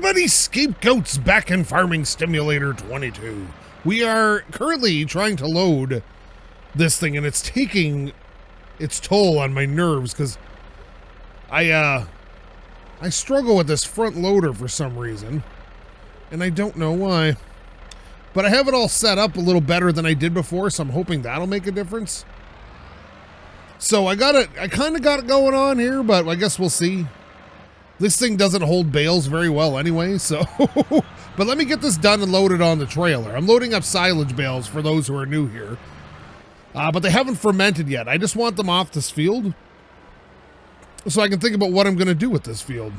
everybody, SkapeGote's back in Farming Simulator 22. We are currently trying to load this thing, and it's taking its toll on my nerves because I struggle with this front loader for some reason, and I don't know why. But I have it all set up a little better than I did before, so I'm hoping that'll make a difference. So I kind of got it going on here, but I guess we'll see. This thing doesn't hold bales very well anyway, so... But let me get this done and loaded on the trailer. I'm loading up silage bales for those who are new here. But they haven't fermented yet. I just want them off this field so I can think about what I'm going to do with this field.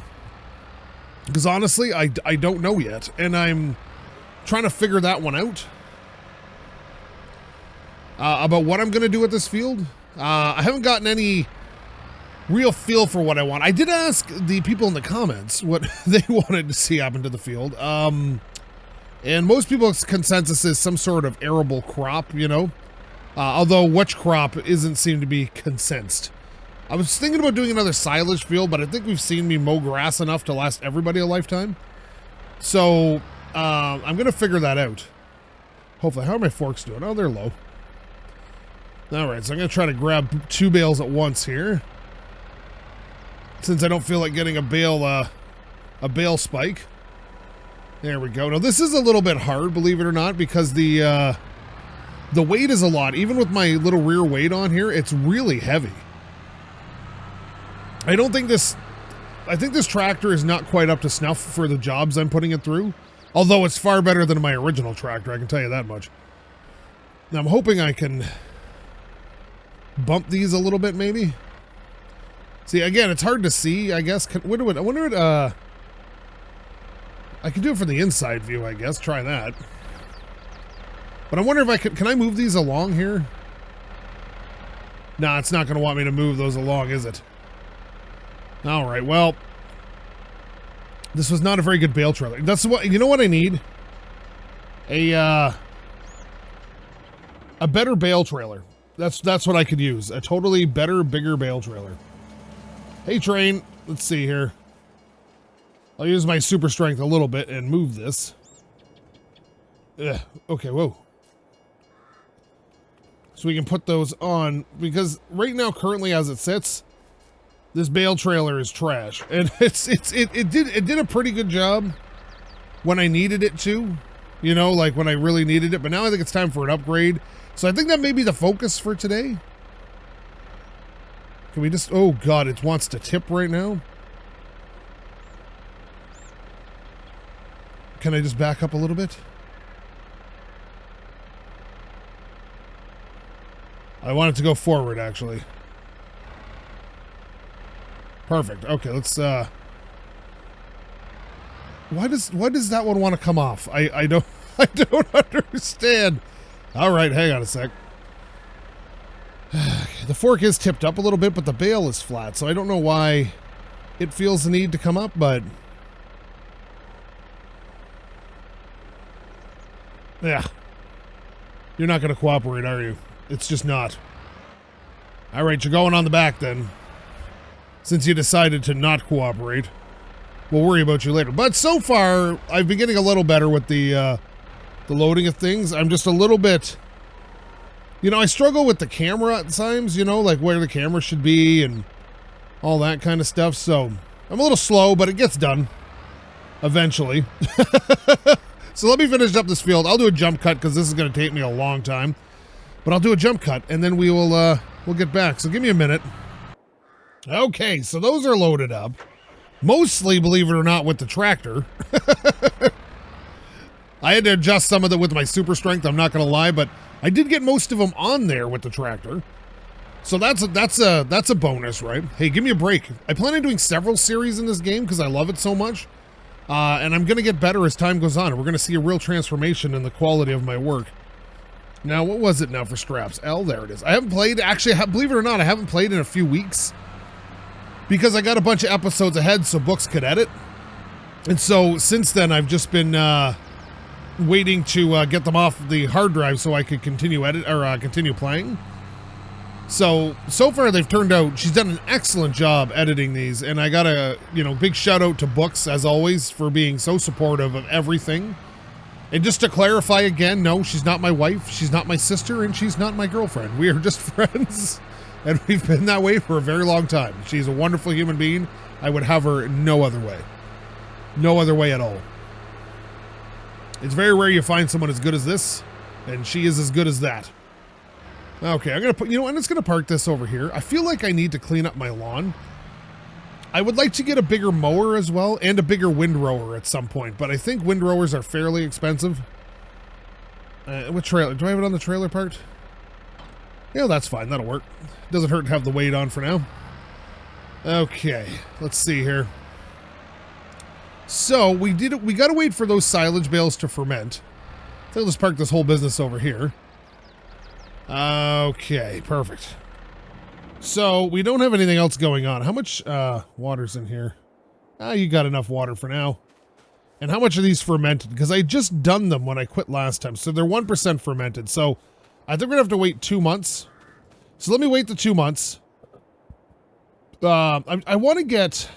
Because honestly, I don't know yet, and I'm trying to figure that one out. About what I'm going to do with this field. I haven't gotten any real feel for what I want. I did ask the people in the comments what they wanted to see happen to the field. And most people's consensus is some sort of arable crop, you know. Although which crop isn't seem to be consensed. I was thinking about doing another silage field, but I think we've seen me mow grass enough to last everybody a lifetime. So I'm going to figure that out. Hopefully. How are my forks doing? Oh, they're low. All right, so I'm going to try to grab 2 bales at once here. Since I don't feel like getting a bale spike. There we go. Now this is a little bit hard, believe it or not, because the weight is a lot. Even with my little rear weight on here, it's really heavy. I think this tractor is not quite up to snuff for the jobs I'm putting it through. Although it's far better than my original tractor, I can tell you that much. Now I'm hoping I can bump these a little bit, maybe. See, again, it's hard to see, I guess. I wonder what, I could do it from the inside view, I guess. Try that. But I wonder if I can I move these along here? Nah, it's not going to want me to move those along, is it? All right, well, this was not a very good bale trailer. That's what, you know what I need? A better bale trailer. That's what I could use. A totally better, bigger bale trailer. Hey, train. Let's see here. I'll use my super strength a little bit and move this. Okay, whoa. So we can put those on, because right now, currently as it sits, this bale trailer is trash. And it did a pretty good job when I needed it to. You know, like when I really needed it. But now I think it's time for an upgrade. So I think that may be the focus for today. Can we just... Oh, God, it wants to tip right now. Can I just back up a little bit? I want it to go forward, actually. Perfect. Okay, let's... Why does that one want to come off? I don't understand. All right, hang on a sec. The fork is tipped up a little bit, but the bale is flat, so I don't know why it feels the need to come up, but... Yeah. You're not going to cooperate, are you? It's just not. All right, you're going on the back then. Since you decided to not cooperate. We'll worry about you later. But so far, I've been getting a little better with the loading of things. I'm just a little bit... You know, I struggle with the camera at times, you know, like where the camera should be and all that kind of stuff. So I'm a little slow, but it gets done eventually. So let me finish up this field. I'll do a jump cut because this is going to take me a long time. But I'll do a jump cut and then we'll get back. So give me a minute. Okay, so those are loaded up. Mostly, believe it or not, with the tractor. I had to adjust some of it with my super strength, I'm not going to lie, but I did get most of them on there with the tractor. So that's a bonus, right? Hey, give me a break. I plan on doing several series in this game because I love it so much. And I'm going to get better as time goes on. And we're going to see a real transformation in the quality of my work. Now, what was it now for straps? L, there it is. I haven't played, actually, believe it or not, I haven't played in a few weeks. Because I got a bunch of episodes ahead so books could edit. And so since then, I've just been waiting to get them off the hard drive so I could continue continue playing. So far they've turned out, she's done an excellent job editing these, and I got a, big shout out to Books, as always, for being so supportive of everything. And just to clarify again, no, she's not my wife, she's not my sister, and she's not my girlfriend. We are just friends, and we've been that way for a very long time. She's a wonderful human being. I would have her no other way. No other way at all. It's very rare you find someone as good as this, and she is as good as that. Okay, I'm going to put, I'm just going to park this over here. I feel like I need to clean up my lawn. I would like to get a bigger mower as well, and a bigger windrower at some point, but I think windrowers are fairly expensive. What trailer? Do I have it on the trailer part? Yeah, that's fine. That'll work. Doesn't hurt to have the weight on for now. Okay, let's see here. So we got to wait for those silage bales to ferment. So let's park this whole business over here. Okay, perfect. So we don't have anything else going on. How much water's in here? You got enough water for now. And how much are these fermented? Because I just done them when I quit last time. So they're 1% fermented. So I think we're gonna have to wait 2 months. So let me wait the 2 months. I want to get...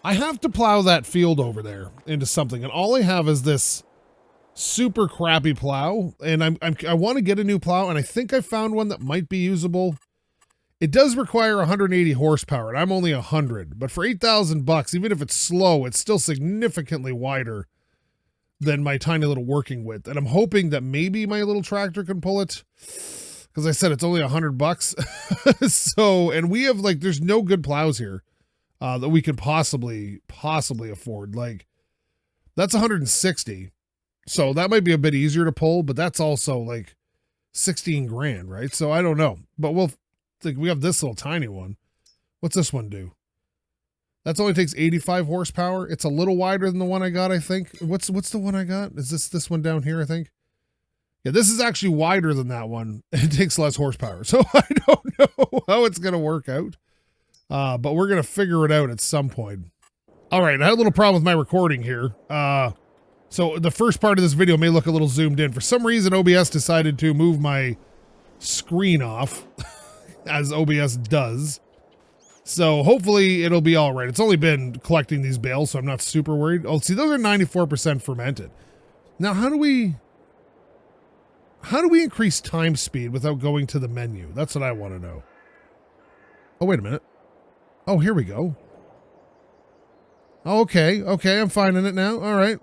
I have to plow that field over there into something. And all I have is this super crappy plow, and I want to get a new plow, and I think I found one that might be usable. It does require 180 horsepower, and I'm only 100, but for 8,000 bucks, even if it's slow, it's still significantly wider than my tiny little working width, and I'm hoping that maybe my little tractor can pull it, because I said it's only 100 bucks. So, and we have, like, there's no good plows here that we could possibly afford. Like, that's 160. So that might be a bit easier to pull, but that's also like 16 grand, right? So I don't know, but we'll think we have this little tiny one. What's this one do? That's only takes 85 horsepower. It's a little wider than the one I got, I think. What's the one I got? Is this one down here, I think? Yeah, this is actually wider than that one. It takes less horsepower. So I don't know how it's going to work out. But we're going to figure it out at some point. All right, I had a little problem with my recording here. So the first part of this video may look a little zoomed in. For some reason, OBS decided to move my screen off, as OBS does. So hopefully it'll be all right. It's only been collecting these bales, so I'm not super worried. Oh, see, those are 94% fermented. Now, how do we increase time speed without going to the menu? That's what I want to know. Oh, wait a minute. Oh, here we go. Okay, I'm finding it now. All right.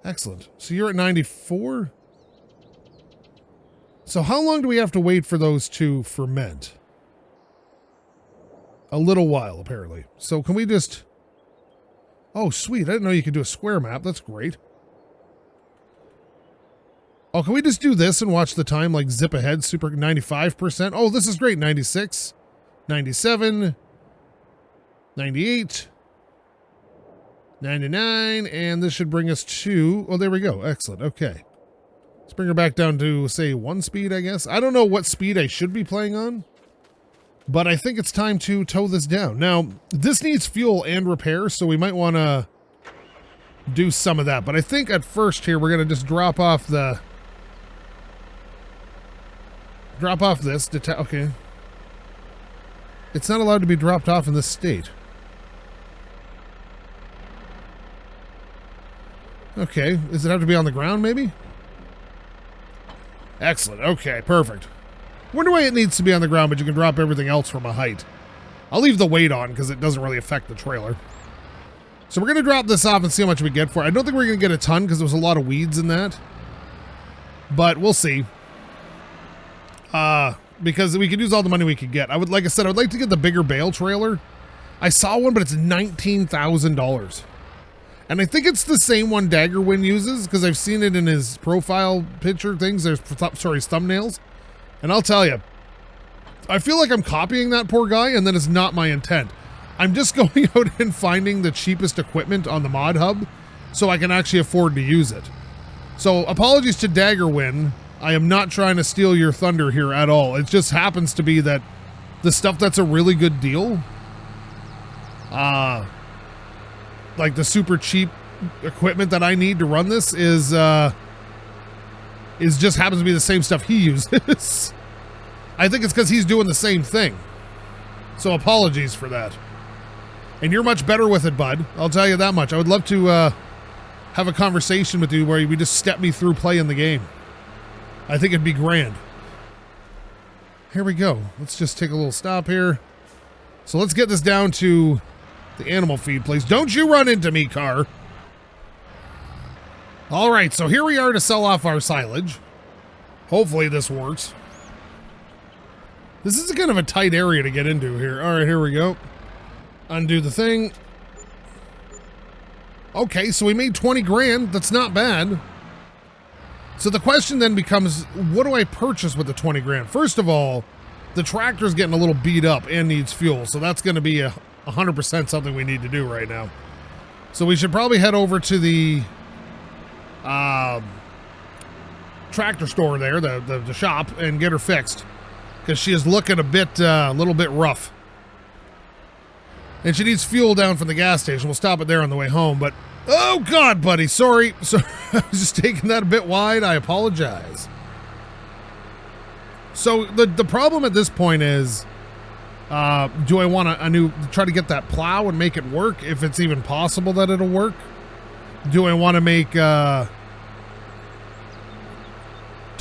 Excellent. So you're at 94? So how long do we have to wait for those to ferment? A little while, apparently. So can we just... Oh, sweet. I didn't know you could do a square map. That's great. Oh, can we just do this and watch the time, like, zip ahead? Super 95%. Oh, this is great. 96, 97, 98... 99, and this should bring us to, oh, there we go. Excellent. Okay. Let's bring her back down to, say, 1 speed, I guess. I don't know what speed I should be playing on, but I think it's time to tow this down. Now, this needs fuel and repair, so we might want to do some of that. But I think at first here, we're going to just drop off this. Okay. It's not allowed to be dropped off in this state. Okay, does it have to be on the ground, maybe? Excellent, okay, perfect. Wonder why it needs to be on the ground, but you can drop everything else from a height. I'll leave the weight on, because it doesn't really affect the trailer. So we're going to drop this off and see how much we get for it. I don't think we're going to get a ton, because there was a lot of weeds in that. But we'll see. Because we could use all the money we could get. Like I said, I would like to get the bigger bale trailer. I saw one, but it's $19,000. And I think it's the same one Daggerwind uses, because I've seen it in his profile picture things. There's, sorry, thumbnails. And I'll tell you, I feel like I'm copying that poor guy, and then it's not my intent. I'm just going out and finding the cheapest equipment on the mod hub, so I can actually afford to use it. So apologies to Daggerwind. I am not trying to steal your thunder here at all. It just happens to be that the stuff that's a really good deal, like the super cheap equipment that I need to run this is is just happens to be the same stuff he uses. I think it's because he's doing the same thing. So apologies for that. And you're much better with it, bud. I'll tell you that much. I would love to have a conversation with you where you just step me through playing the game. I think it'd be grand. Here we go. Let's just take a little stop here. So let's get this down to the animal feed place. Don't you run into me, car. All right, so here we are to sell off our silage. Hopefully this works. This is kind of a tight area to get into here. All right, here we go. Undo the thing. Okay, so we made 20 grand. That's not bad. So the question then becomes, what do I purchase with the 20 grand? First of all, the tractor's getting a little beat up and needs fuel. So that's going to be 100% something we need to do right now. So we should probably head over to the tractor store there, the shop, and get her fixed. Because she is looking a little bit rough. And she needs fuel down from the gas station. We'll stop it there on the way home, but oh God, buddy, sorry. So I was just taking that a bit wide. I apologize. So the problem at this point is, do I want try to get that plow and make it work? If it's even possible that it'll work. Do I want to make, do I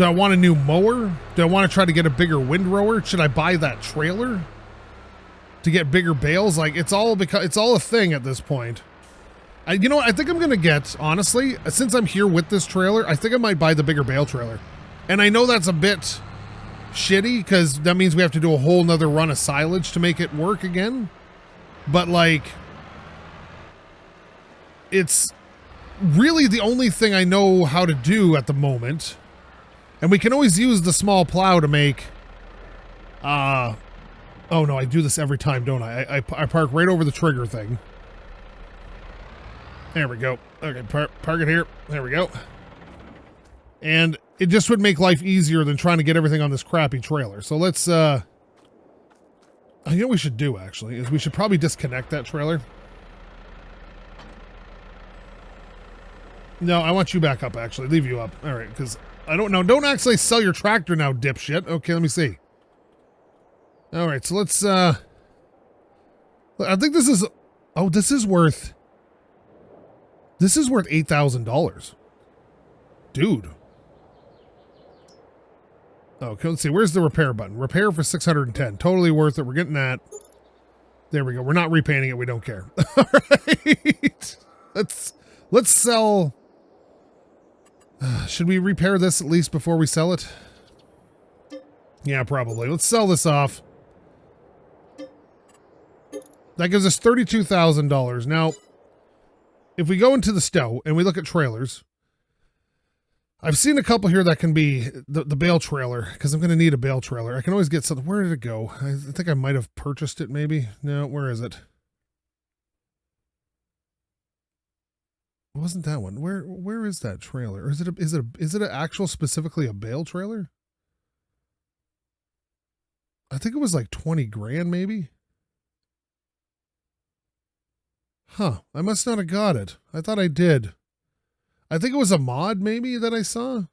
want a new mower? Do I want to try to get a bigger windrower? Should I buy that trailer to get bigger bales? Like, it's all a thing at this point. You know what? I think I'm going to get, honestly, since I'm here with this trailer, I think I might buy the bigger bale trailer. And I know that's a bit shitty because that means we have to do a whole nother run of silage to make it work again. But like, it's really the only thing I know how to do at the moment. And we can always use the small plow to make, oh no, I do this every time, don't I? I park right over the trigger thing. There we go. Okay, park it here. There we go. And it just would make life easier than trying to get everything on this crappy trailer. So let's, you know what we should do, actually, is we should probably disconnect that trailer. No, I want you back up, actually. Leave you up. All right, because I don't know. Don't actually sell your tractor now, dipshit. Okay, let me see. All right, so let's, I think this is, oh, this is worth $8,000. Dude. Okay, let's see. Where's the repair button? Repair for 610. Totally worth it. We're getting that. There we go. We're not repainting it. We don't care. All right. Let's sell. Should we repair this at least before we sell it? Yeah, probably. Let's sell this off. That gives us $32,000. Now, if we go into the stow and we look at trailers, I've seen a couple here that can be the bale trailer, because I'm going to need a bale trailer. I can always get something. Where did it go? I think I might have purchased it, maybe. No, where is it? It wasn't that one. Where is that trailer? Or is it an actual specifically a bale trailer? I think it was like 20 grand, maybe. Huh. I must not have got it. I thought I did. I think it was a mod maybe that I saw.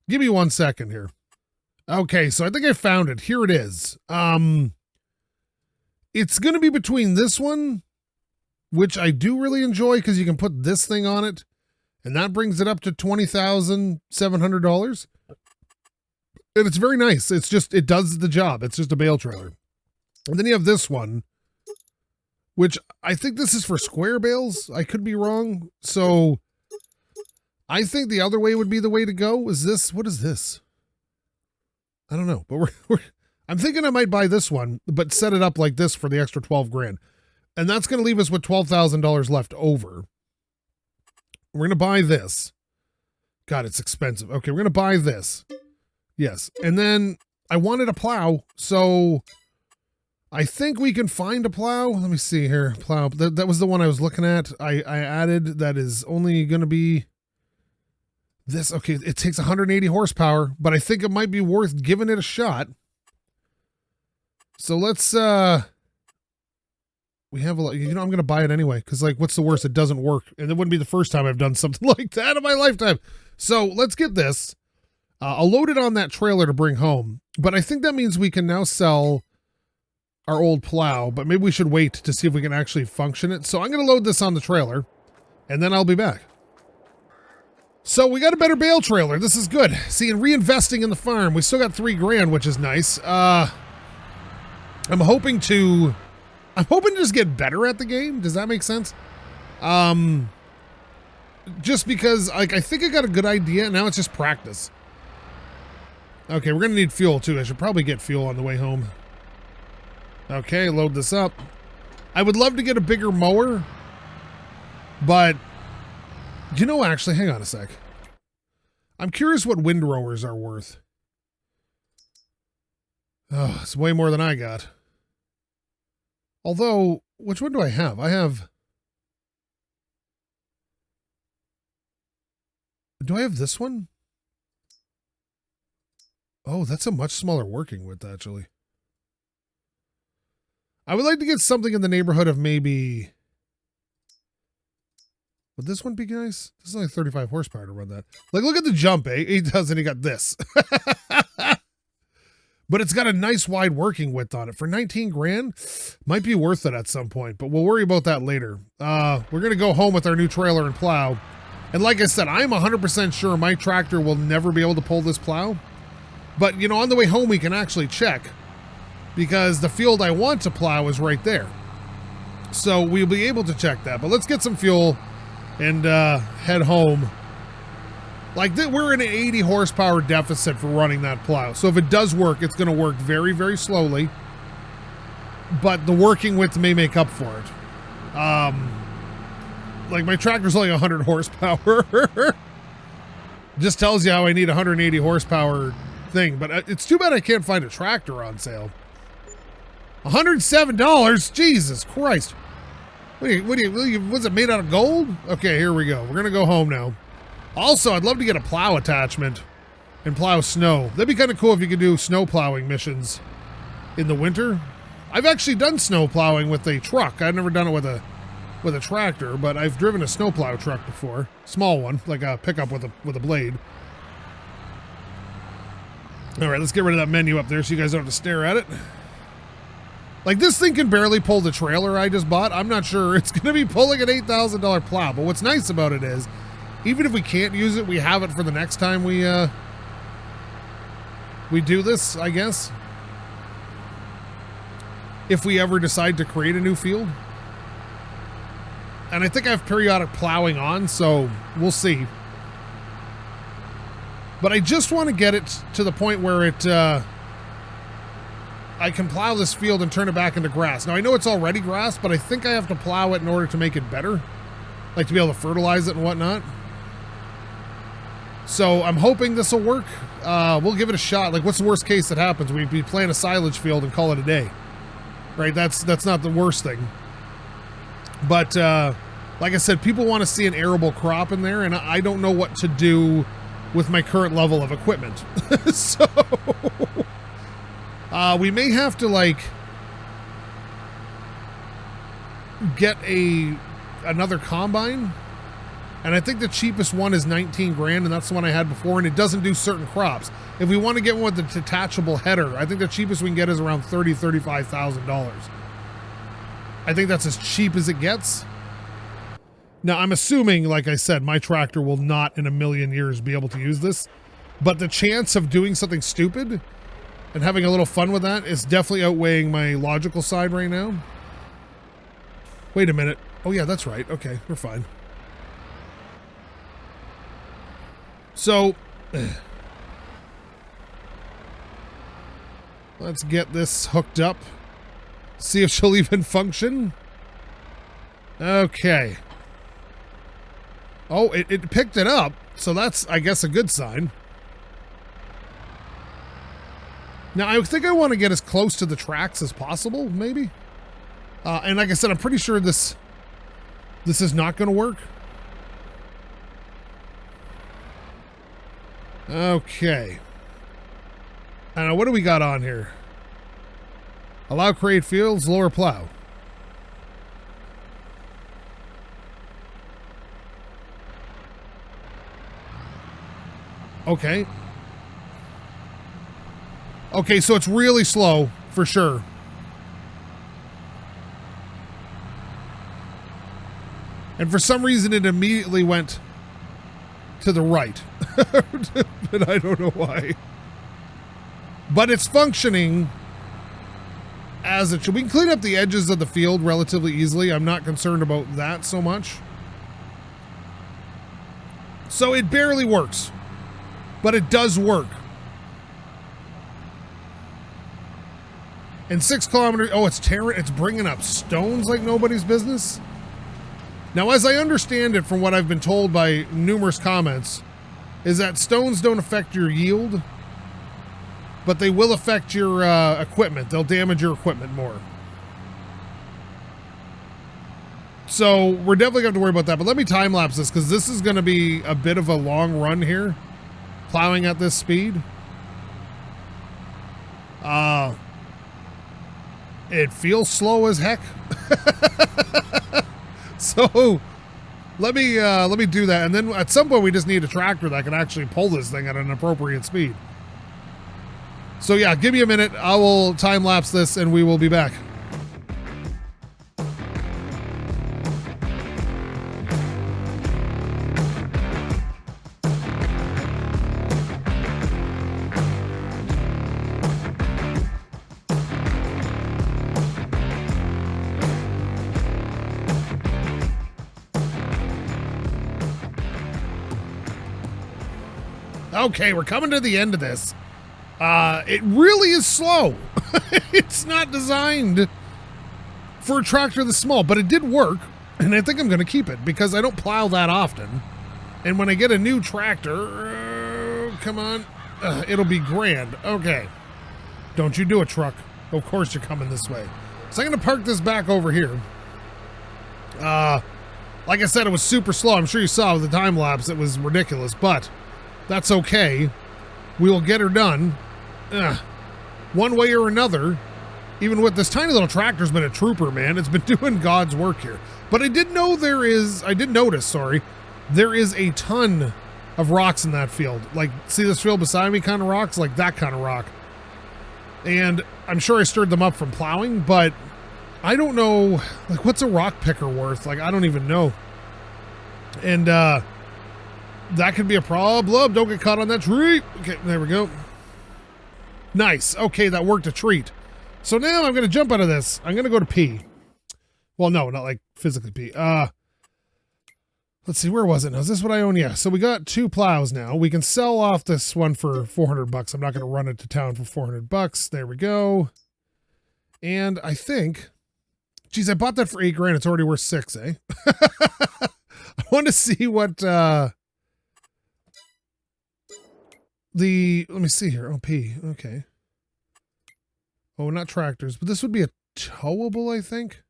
Give me 1 second here. Okay, so I think I found it. Here it is. It's going to be between this one, which I do really enjoy because you can put this thing on it, and that brings it up to $20,700. And it's very nice. It's just, it does the job. It's just a bale trailer. And then you have this one, which I think this is for square bales. I could be wrong. So I think the other way would be the way to go. Is this, what is this? I don't know, but I'm thinking I might buy this one, but set it up like this for the extra 12 grand. And that's going to leave us with $12,000 left over. We're going to buy this. God, it's expensive. Okay, we're going to buy this. Yes. And then I wanted a plow, so I think we can find a plow. Let me see here. Plow. That was the one I was looking at. I added that is only going to be this. Okay, it takes 180 horsepower, but I think it might be worth giving it a shot. So let's, we have a lot, you know, I'm going to buy it anyway. Cause like, what's the worst? It doesn't work. And it wouldn't be the first time I've done something like that in my lifetime. So let's get this. I'll load it on that trailer to bring home, but I think that means we can now sell our old plow, but maybe we should wait to see if we can actually function it. So I'm going to load this on the trailer, and then I'll be back. So we got a better bale trailer. This is good. See, and reinvesting in the farm, we still got $3,000, which is nice. I'm hoping to just get better at the game. Does that make sense? Just because, like, I think I got a good idea. Now it's just practice. Okay, we're going to need fuel, too. I should probably get fuel on the way home. Okay, load this up. I would love to get a bigger mower, but, you know, actually, hang on a sec. I'm curious what windrowers are worth. Oh, it's way more than I got. Although, which one do I have? Do I have this one? Oh, that's a much smaller working width, actually. I would like to get something in the neighborhood of maybe... Would this one be nice? This is only 35 horsepower to run that. Like, look at the jump, eh? He doesn't, he got this. But it's got a nice wide working width on it. For 19 grand, might be worth it at some point, but we'll worry about that later. We're going to go home with our new trailer and plow. And like I said, I'm 100% sure my tractor will never be able to pull this plow. But, you know, on the way home, we can actually check, because the field I want to plow is right there. So we'll be able to check that. But let's get some fuel and head home. Like, we're in an 80 horsepower deficit for running that plow. So if it does work, it's going to work very, very slowly. But the working width may make up for it. Like, my tractor's only 100 horsepower. Just tells you how I need 180 horsepower thing. But it's too bad I can't find a tractor on sale. $107? Jesus Christ. Was it made out of gold? Okay, here we go. We're going to go home now. Also, I'd love to get a plow attachment and plow snow. That'd be kind of cool if you could do snow plowing missions in the winter. I've actually done snow plowing with a truck. I've never done it with a tractor, but I've driven a snow plow truck before. Small one, like a pickup with a blade. All right, let's get rid of that menu up there so you guys don't have to stare at it. Like, this thing can barely pull the trailer I just bought. I'm not sure it's going to be pulling an $8,000 plow, but what's nice about it is, even if we can't use it, we have it for the next time we do this, I guess. If we ever decide to create a new field. And I think I have periodic plowing on, so we'll see. But I just want to get it to the point where I can plow this field and turn it back into grass. Now, I know it's already grass, but I think I have to plow it in order to make it better. Like, to be able to fertilize it and whatnot. So I'm hoping this will work. We'll give it a shot. Like, what's the worst case that happens? We'd be playing a silage field and call it a day. Right? That's not the worst thing. But like I said, people want to see an arable crop in there, and I don't know what to do with my current level of equipment. So we may have to, like, get another combine. And I think the cheapest one is 19 grand, and that's the one I had before, and it doesn't do certain crops. If we want to get one with the detachable header, I think the cheapest we can get is around $35,000. I think that's as cheap as it gets. Now, I'm assuming, like I said, my tractor will not in a million years be able to use this, but the chance of doing something stupid and having a little fun with that is definitely outweighing my logical side right now. Wait a minute. Oh yeah, that's right. Okay, we're fine. So, let's get this hooked up. See if she'll even function. Okay. Oh, it picked it up. So that's, I guess, a good sign. Now, I think I want to get as close to the tracks as possible, maybe. And like I said, I'm pretty sure this is not going to work. Okay. I don't know, what do we got on here? Allow create fields, lower plow. Okay. Okay, so it's really slow, for sure. And for some reason, it immediately went to the right. And I don't know why. But it's functioning as it should. We can clean up the edges of the field relatively easily. I'm not concerned about that so much. So it barely works. But it does work. And 6 kilometers... Oh, it's bringing up stones like nobody's business. Now, as I understand it from what I've been told by numerous comments, is that stones don't affect your yield, but they will affect your equipment. They'll damage your equipment more. So we're definitely going to have to worry about that. But let me time-lapse this, because this is going to be a bit of a long run here, plowing at this speed. It feels slow as heck. So let me do that, and then at some point we just need a tractor that can actually pull this thing at an appropriate speed. So yeah, give me a minute. I will time lapse this, and we will be back. Okay, we're coming to the end of this. It really is slow. It's not designed for a tractor this small, but it did work, and I think I'm going to keep it because I don't plow that often. And when I get a new tractor, come on, it'll be grand. Okay. Don't you do it, truck. Of course you're coming this way. So I'm going to park this back over here. Like I said, it was super slow. I'm sure you saw with the time lapse, it was ridiculous, but that's okay. We will get her done. One way or another. Even with this tiny little tractor's been a trooper, man. It's been doing God's work here. But I did notice, there is a ton of rocks in that field. Like, see this field beside me kind of rocks? Like that kind of rock. And I'm sure I stirred them up from plowing, but I don't know, like, what's a rock picker worth? Like, I don't even know. And, that could be a problem. Don't get caught on that tree. Okay, there we go. Nice. Okay, that worked a treat. So now I'm going to jump out of this. I'm going to go to P. Well, no, not like physically P. Let's see, where was it? Now, is this what I own? Yeah, so we got 2 plows now. We can sell off this one for 400 bucks. I'm not going to run it to town for 400 bucks. There we go. And I think, geez, I bought that for 8 grand. It's already worth 6, eh? I want to see what, let me see here. Oh, P. Okay. Oh, not tractors, but this would be a towable, I think.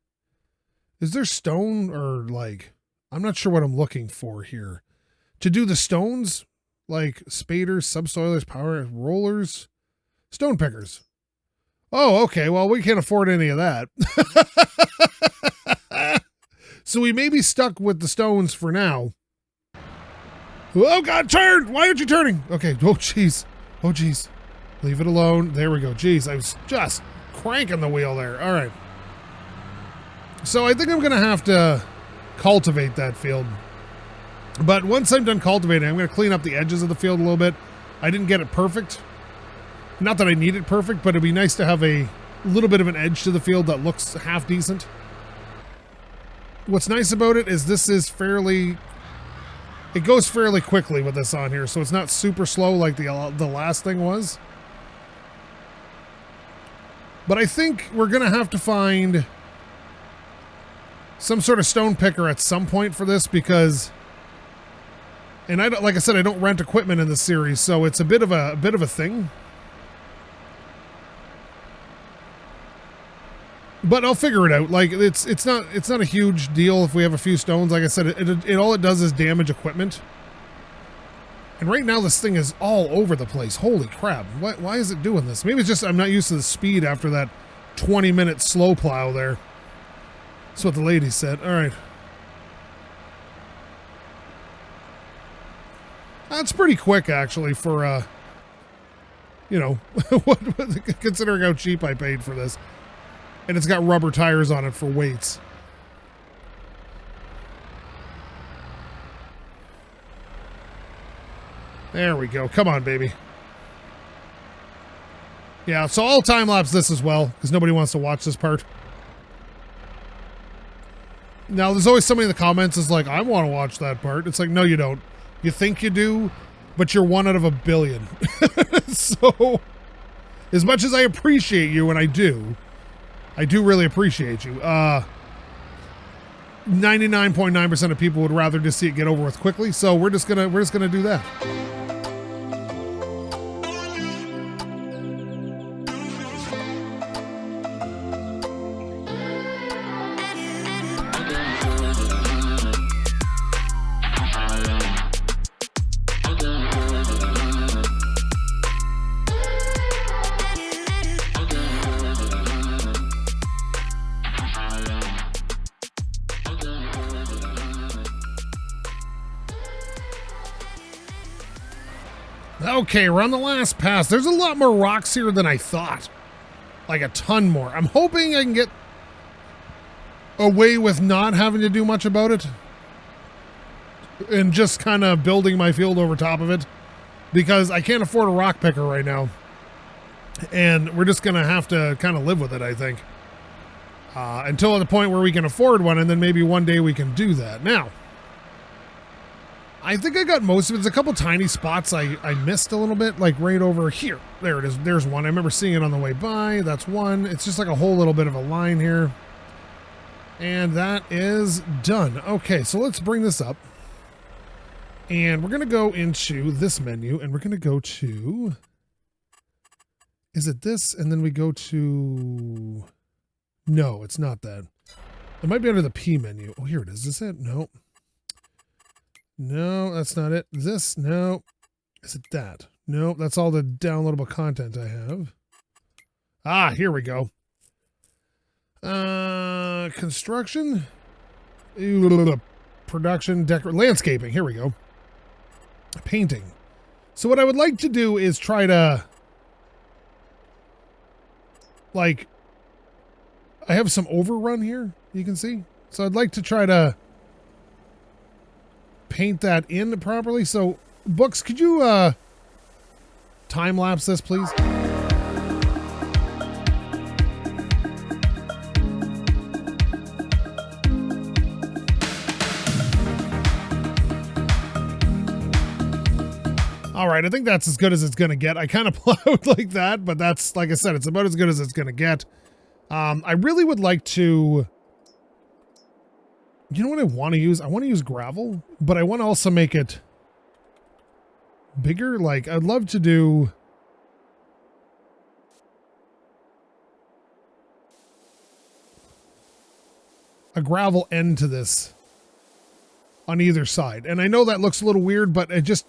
Is there stone or like, I'm not sure what I'm looking for here. To do the stones, like spaders, subsoilers, power rollers, stone pickers. Oh, okay. Well, we can't afford any of that. So we may be stuck with the stones for now. Oh, God, turn! Why aren't you turning? Okay. Oh, jeez. Oh, jeez. Leave it alone. There we go. Jeez, I was just cranking the wheel there. All right. So I think I'm going to have to cultivate that field. But once I'm done cultivating, I'm going to clean up the edges of the field a little bit. I didn't get it perfect. Not that I need it perfect, but it'd be nice to have a little bit of an edge to the field that looks half decent. What's nice about it is this is fairly... It goes fairly quickly with this on here, so it's not super slow like the last thing was. But I think we're going to have to find some sort of stone picker at some point for this because... And I don't, like I said, I don't rent equipment in this series, so it's a bit of a thing. But I'll figure it out. Like it's not a huge deal if we have a few stones. Like I said, it all it does is damage equipment. And right now this thing is all over the place. Holy crap! Why is it doing this? Maybe it's just I'm not used to the speed after that 20-minute slow plow there. That's what the lady said. All right. That's pretty quick actually for you know, considering how cheap I paid for this. And it's got rubber tires on it for weights. There we go. Come on, baby. Yeah, so I'll time-lapse this as well, because nobody wants to watch this part. Now, there's always somebody in the comments is like, I want to watch that part. It's like, no, you don't. You think you do, but you're 1 out of a billion. So, as much as I appreciate you, and I do really appreciate you, 99.9% of people would rather just see it get over with quickly, so we're just gonna do that. Okay, we're on the last pass. There's a lot more rocks here than I thought. Like a ton more. I'm hoping I can get away with not having to do much about it. And just kind of building my field over top of it. Because I can't afford a rock picker right now. And we're just going to have to kind of live with it, I think. Until the point where we can afford one, and then maybe one day we can do that. Now, I think I got most of it. There's a couple tiny spots I missed a little bit, like right over here. There it is. There's one. I remember seeing it on the way by. That's one. It's just like a whole little bit of a line here. And that is done. Okay, so let's bring this up. And we're going to go into this menu, and we're going to go to... Is it this? And then we go to... No, it's not that. It might be under the P menu. Oh, here it is. Is this it? No. No, that's not it. This? No. Is it that? No, that's all the downloadable content I have. Ah, here we go. Construction? Production, landscaping. Here we go. Painting. So what I would like to do is try to... Like... I have some overrun here, you can see. So I'd like to try to paint that in properly. So, Books, could you time-lapse this, please? All right, I think that's as good as it's going to get. I kind of plowed like that, but that's, like I said, it's about as good as it's going to get. I really would like to... You know what I want to use? I want to use gravel, but I want to also make it bigger. Like, I'd love to do... a gravel end to this on either side. And I know that looks a little weird, but it just...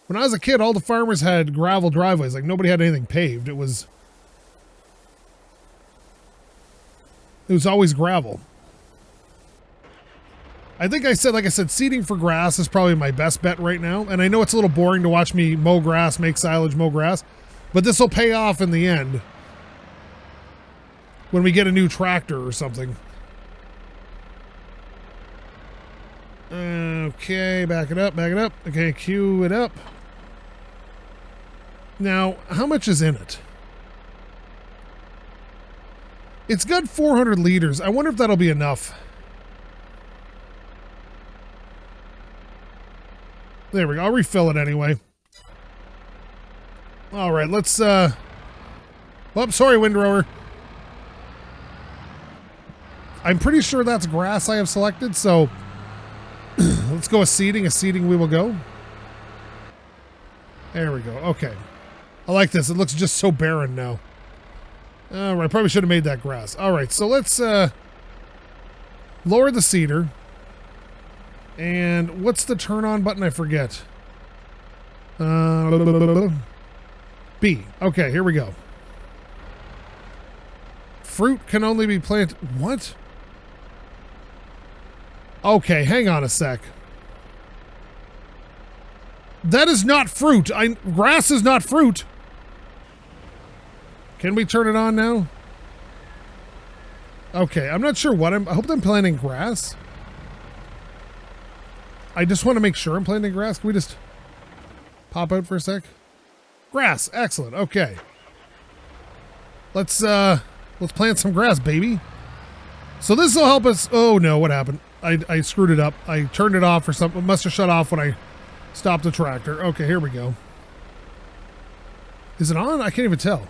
When I was a kid, all the farmers had gravel driveways. Like, nobody had anything paved. It was always gravel. I think I said, like I said, seeding for grass is probably my best bet right now. And I know it's a little boring to watch me mow grass, make silage, mow grass. But this will pay off in the end. When we get a new tractor or something. Okay, back it up, back it up. Okay, cue it up. Now, how much is in it? It's got 400 liters. I wonder if that'll be enough. There we go. I'll refill it anyway. All right, let's, Oh, sorry, windrower. I'm pretty sure that's grass I have selected, so let's go with seeding. A seeding we will go. There we go. Okay. I like this. It looks just so barren now. All right, probably should have made that grass. All right, so let's lower the seeder. And what's the turn on button? I forget. B. Okay, here we go. Fruit can only be planted. What? Okay, hang on a sec. That is not fruit. Grass is not fruit. Can we turn it on now? Okay, I'm not sure what I hope I'm planting grass. I just want to make sure I'm planting grass. Can we just pop out for a sec? Grass, excellent. Okay. Let's plant some grass, baby. So this will help us. Oh no, what happened? I screwed it up. I turned it off or something. It must have shut off when I stopped the tractor. Okay, here we go. Is it on? I can't even tell.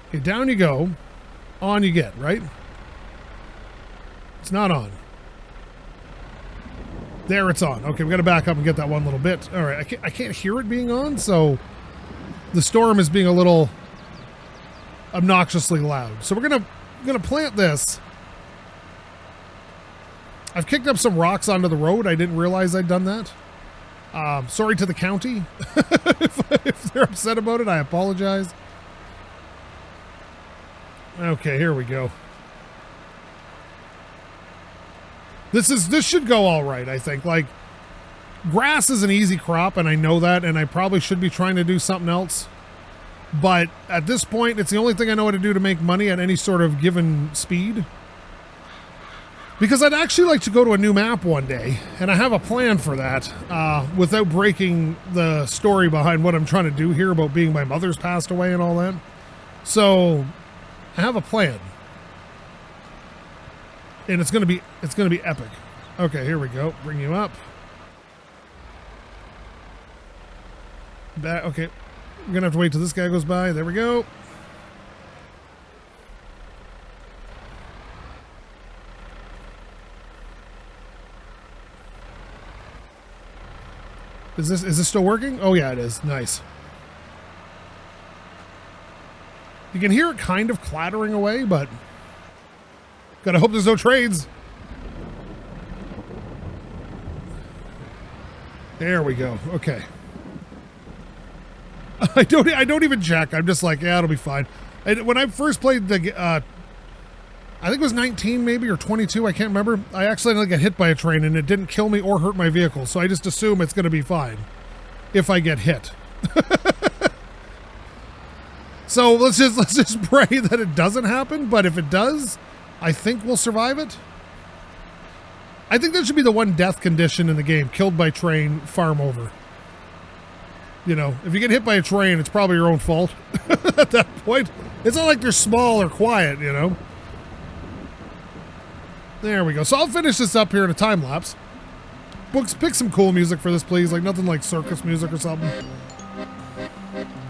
Okay, down you go. On you get, right? It's not on. There, it's on. Okay, we got to back up and get that one little bit. All right, I can't hear it being on, so the storm is being a little obnoxiously loud. So we're gonna plant this. I've kicked up some rocks onto the road. I didn't realize I'd done that. Sorry to the county if they're upset about it. I apologize. Okay, here we go. This should go all right, I think. Like, grass is an easy crop, and I know that, and I probably should be trying to do something else. But at this point, it's the only thing I know how to do to make money at any sort of given speed. Because I'd actually like to go to a new map one day, and I have a plan for that, without breaking the story behind what I'm trying to do here about being my mother's passed away and all that. So I have a plan. And it's gonna be epic. Okay, here we go. Bring you up. Back. Okay, we're gonna have to wait till this guy goes by. There we go. Is this still working? Oh yeah, it is. Nice. You can hear it kind of clattering away, but gotta hope there's no trades. There we go. Okay. I don't even check. I'm just like, yeah, it'll be fine. When I first played the, I think it was 19 maybe or 22. I can't remember. I accidentally got hit by a train and it didn't kill me or hurt my vehicle. So I just assume it's going to be fine if I get hit. So let's just pray that it doesn't happen. But if it does, I think we'll survive it. I think that should be the one death condition in the game: killed by train, farm over. You know, if you get hit by a train, it's probably your own fault at that point. It's not like they're small or quiet, you know. There we go. So I'll finish this up here in a time lapse. Books, pick some cool music for this, please. Like nothing like circus music or something.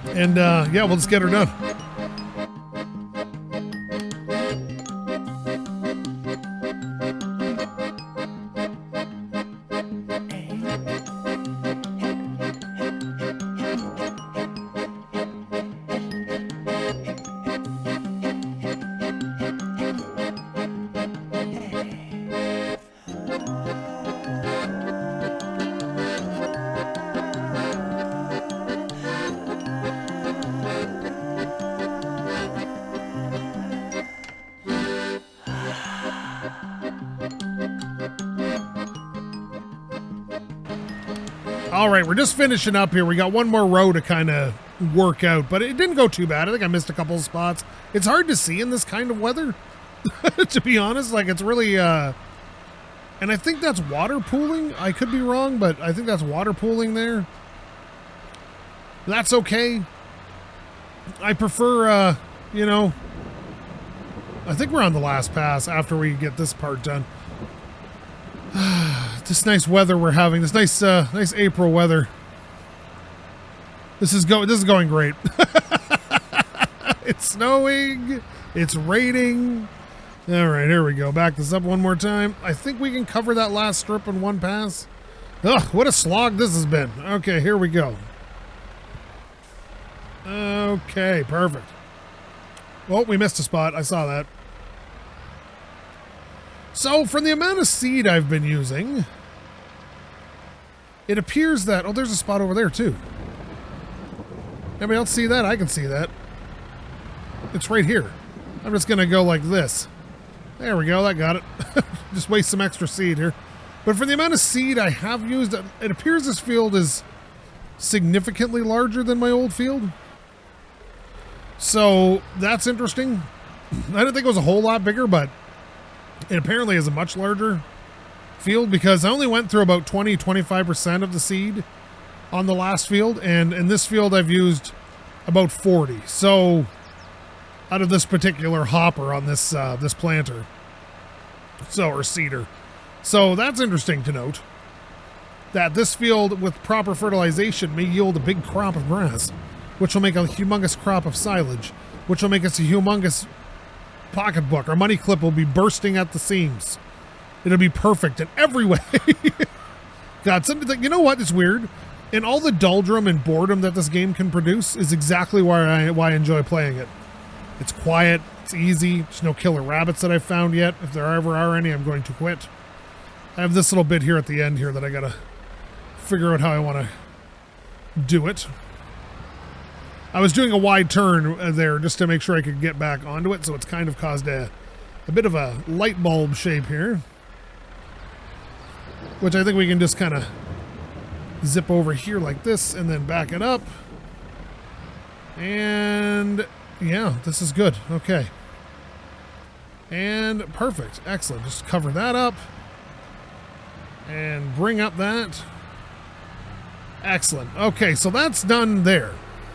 And yeah, we'll just get her done. All right, we're just finishing up here. We got one more row to kind of work out, but it didn't go too bad. I think I missed a couple of spots. It's hard to see in this kind of weather, to be honest. Like, it's really, and I think that's water pooling. I could be wrong, but I think that's water pooling there. That's okay. I prefer, you know, I think we're on the last pass after we get this part done. This nice weather we're having. This nice April weather. This is going great. It's snowing. It's raining. All right, here we go. Back this up one more time. I think we can cover that last strip in one pass. Ugh, what a slog this has been. Okay, here we go. Okay, perfect. Oh, we missed a spot. I saw that. So, for the amount of seed I've been using, it appears that... Oh, there's a spot over there, too. Anybody else see that? I can see that. It's right here. I'm just going to go like this. There we go. That got it. Just waste some extra seed here. But for the amount of seed I have used, it appears this field is significantly larger than my old field. So that's interesting. I didn't think it was a whole lot bigger, but it apparently is a much larger field because I only went through about 20-25% of the seed on the last field, and in this field I've used about 40. So out of this particular hopper on this this planter, or seeder. So that's interesting to note that this field with proper fertilization may yield a big crop of grass, which will make a humongous crop of silage, which will make us a humongous pocketbook. Our money clip will be bursting at the seams. It'll be perfect in every way. God, something like, you know what is weird? And all the doldrum and boredom that this game can produce is exactly why I enjoy playing it. It's quiet, it's easy, there's no killer rabbits that I've found yet. If there ever are any, I'm going to quit. I have this little bit here at the end here that I gotta figure out how I want to do it. I was doing a wide turn there just to make sure I could get back onto it, so it's kind of caused a bit of a light bulb shape here, which I think we can just kind of zip over here like this and then back it up. And yeah, this is good. Okay. And perfect. Excellent. Just cover that up and bring up that. Excellent. Okay, so that's done there.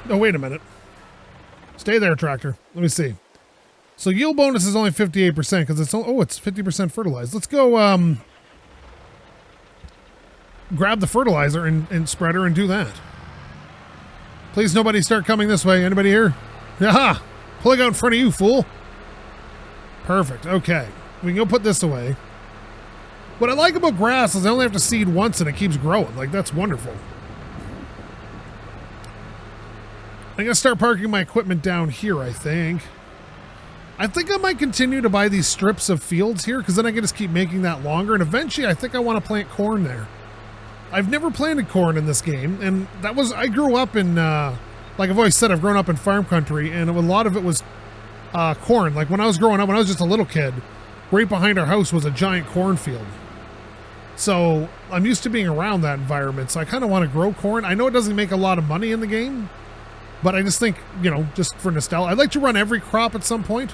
Oh, wait a minute. Stay there, tractor. Let me see. So yield bonus is only 58% because it's 50% fertilized. Let's go grab the fertilizer and spreader and do that. Please, nobody start coming this way. Anybody here? Aha! Plug out in front of you, fool. Perfect. Okay. We can go put this away. What I like about grass is I only have to seed once and it keeps growing. Like, that's wonderful. I'm going to start parking my equipment down here, I think. I think I might continue to buy these strips of fields here because then I can just keep making that longer. And eventually, I think I want to plant corn there. I've never planted corn in this game. And that was, I grew up in, like I've always said, I've grown up in farm country. And a lot of it was corn. Like when I was growing up, when I was just a little kid, right behind our house was a giant cornfield. So I'm used to being around that environment. So I kind of want to grow corn. I know it doesn't make a lot of money in the game. But I just think, you know, just for nostalgia, I'd like to run every crop at some point.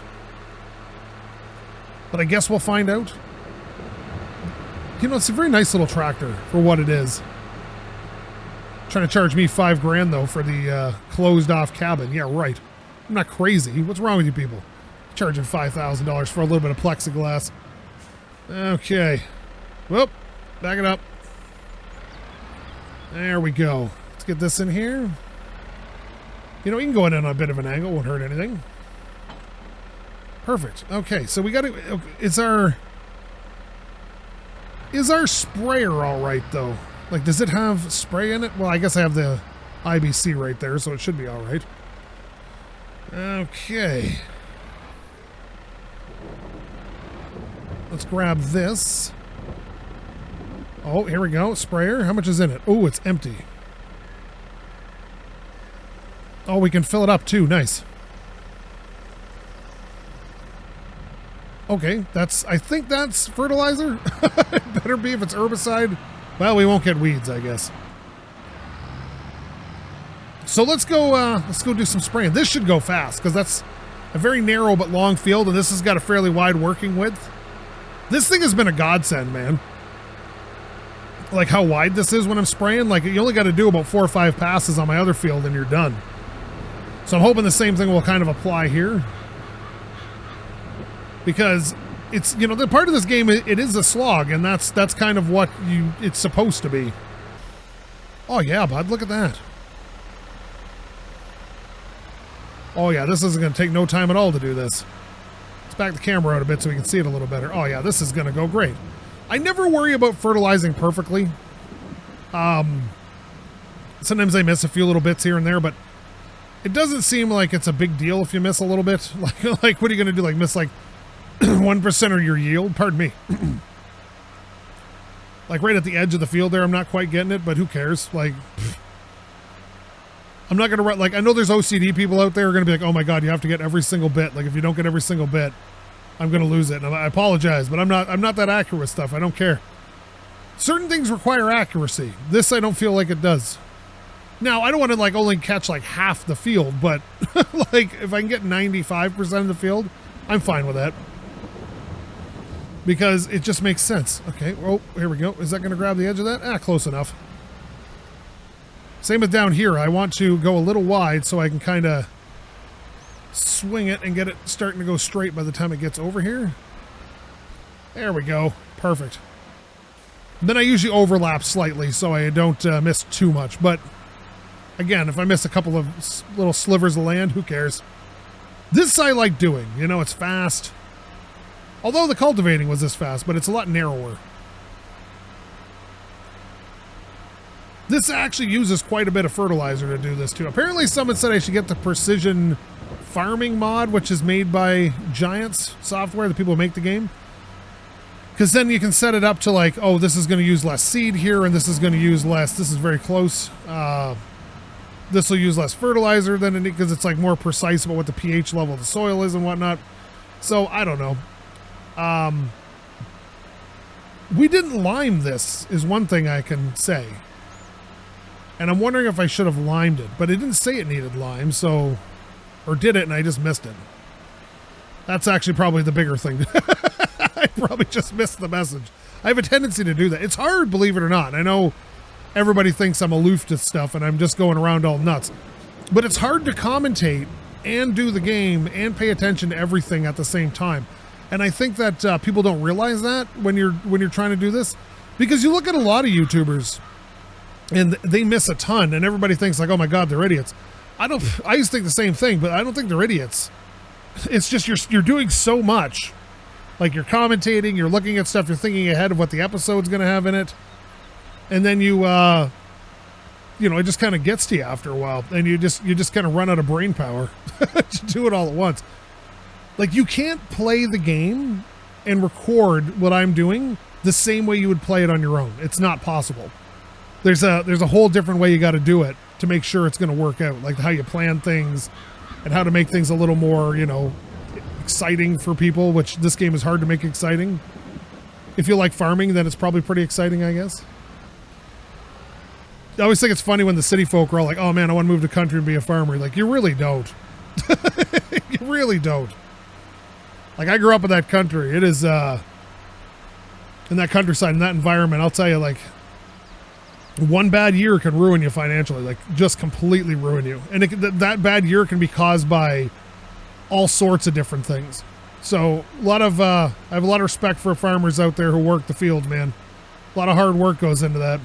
But I guess we'll find out. You know, it's a very nice little tractor for what it is. Trying to charge me $5 grand though for the closed off cabin. Yeah, right. I'm not crazy. What's wrong with you people? Charging $5,000 for a little bit of plexiglass. Okay. Whoop. Back it up. There we go. Let's get this in here. You know, we can go in on a bit of an angle, won't hurt anything. Perfect. Okay, so we got to. Is our sprayer all right though? Like, does it have spray in it? Well, I guess I have the IBC right there, so it should be all right. Okay. Let's grab this. Oh, here we go. Sprayer. How much is in it? Oh, it's empty. Oh, we can fill it up too. Nice. Okay, I think that's fertilizer. It better be if it's herbicide. Well, we won't get weeds, I guess. So let's go do some spraying. This should go fast because that's a very narrow but long field, and this has got a fairly wide working width. This thing has been a godsend, man. Like how wide this is when I'm spraying. Like you only got to do about 4 or 5 passes on my other field and you're done. So I'm hoping the same thing will kind of apply here. Because it's, you know, the part of this game, it is a slog, and that's kind of what it's supposed to be. Oh yeah, bud, look at that. Oh yeah, this isn't going to take no time at all to do this. Let's back the camera out a bit so we can see it a little better. Oh yeah, this is going to go great. I never worry about fertilizing perfectly. Sometimes I miss a few little bits here and there, but it doesn't seem like it's a big deal if you miss a little bit. Like what are you going to do? Like miss like 1% of your yield? Pardon me. Like right at the edge of the field there, I'm not quite getting it, but who cares? Like, I'm not going to write, like, I know there's OCD people out there who are going to be like, oh my God, you have to get every single bit. Like if you don't get every single bit, I'm going to lose it. And I apologize, but I'm not that accurate with stuff. I don't care. Certain things require accuracy. This, I don't feel like it does. Now, I don't want to like only catch like half the field, but like if I can get 95% of the field, I'm fine with that. Because it just makes sense. Okay, oh, here we go. Is that going to grab the edge of that? Ah, close enough. Same with down here. I want to go a little wide so I can kind of swing it and get it starting to go straight by the time it gets over here. There we go. Perfect. Then I usually overlap slightly so I don't miss too much, but again, if I miss a couple of little slivers of land, who cares? This I like doing. You know, it's fast. Although the cultivating was this fast, but it's a lot narrower. This actually uses quite a bit of fertilizer to do this too. Apparently someone said I should get the precision farming mod, which is made by Giants software, the people who make the game. Because then you can set it up to like, oh, this is going to use less seed here, and this is going to use less. This is very close. This will use less fertilizer than it, because it's like more precise about what the pH level of the soil is and whatnot. So I don't know. We didn't lime this is one thing I can say. And I'm wondering if I should have limed it, but it didn't say it needed lime, so, or did it and I just missed it. That's actually probably the bigger thing. I probably just missed the message. I have a tendency to do that. It's hard, believe it or not. I know everybody thinks I'm aloof to stuff and I'm just going around all nuts, but it's hard to commentate and do the game and pay attention to everything at the same time. And I think that people don't realize that when you're trying to do this, because you look at a lot of YouTubers and they miss a ton and everybody thinks like, oh my God, they're idiots. I used to think the same thing, but I don't think they're idiots. It's just you're doing so much. Like you're commentating, you're looking at stuff, you're thinking ahead of what the episode's going to have in it. And then you know, it just kind of gets to you after a while, and you just kind of run out of brain power to do it all at once. Like you can't play the game and record what I'm doing the same way you would play it on your own. It's not possible. There's a whole different way you got to do it to make sure it's going to work out, like how you plan things and how to make things a little more, you know, exciting for people, which this game is hard to make exciting. If you like farming, then it's probably pretty exciting, I guess. I always think it's funny when the city folk are all like, oh man, I want to move to country and be a farmer. Like, you really don't. You really don't. Like, I grew up in that country. It is, in that countryside, in that environment, I'll tell you, like, one bad year can ruin you financially, like, just completely ruin you. And that bad year can be caused by all sorts of different things. So, I have a lot of respect for farmers out there who work the fields, man. A lot of hard work goes into that.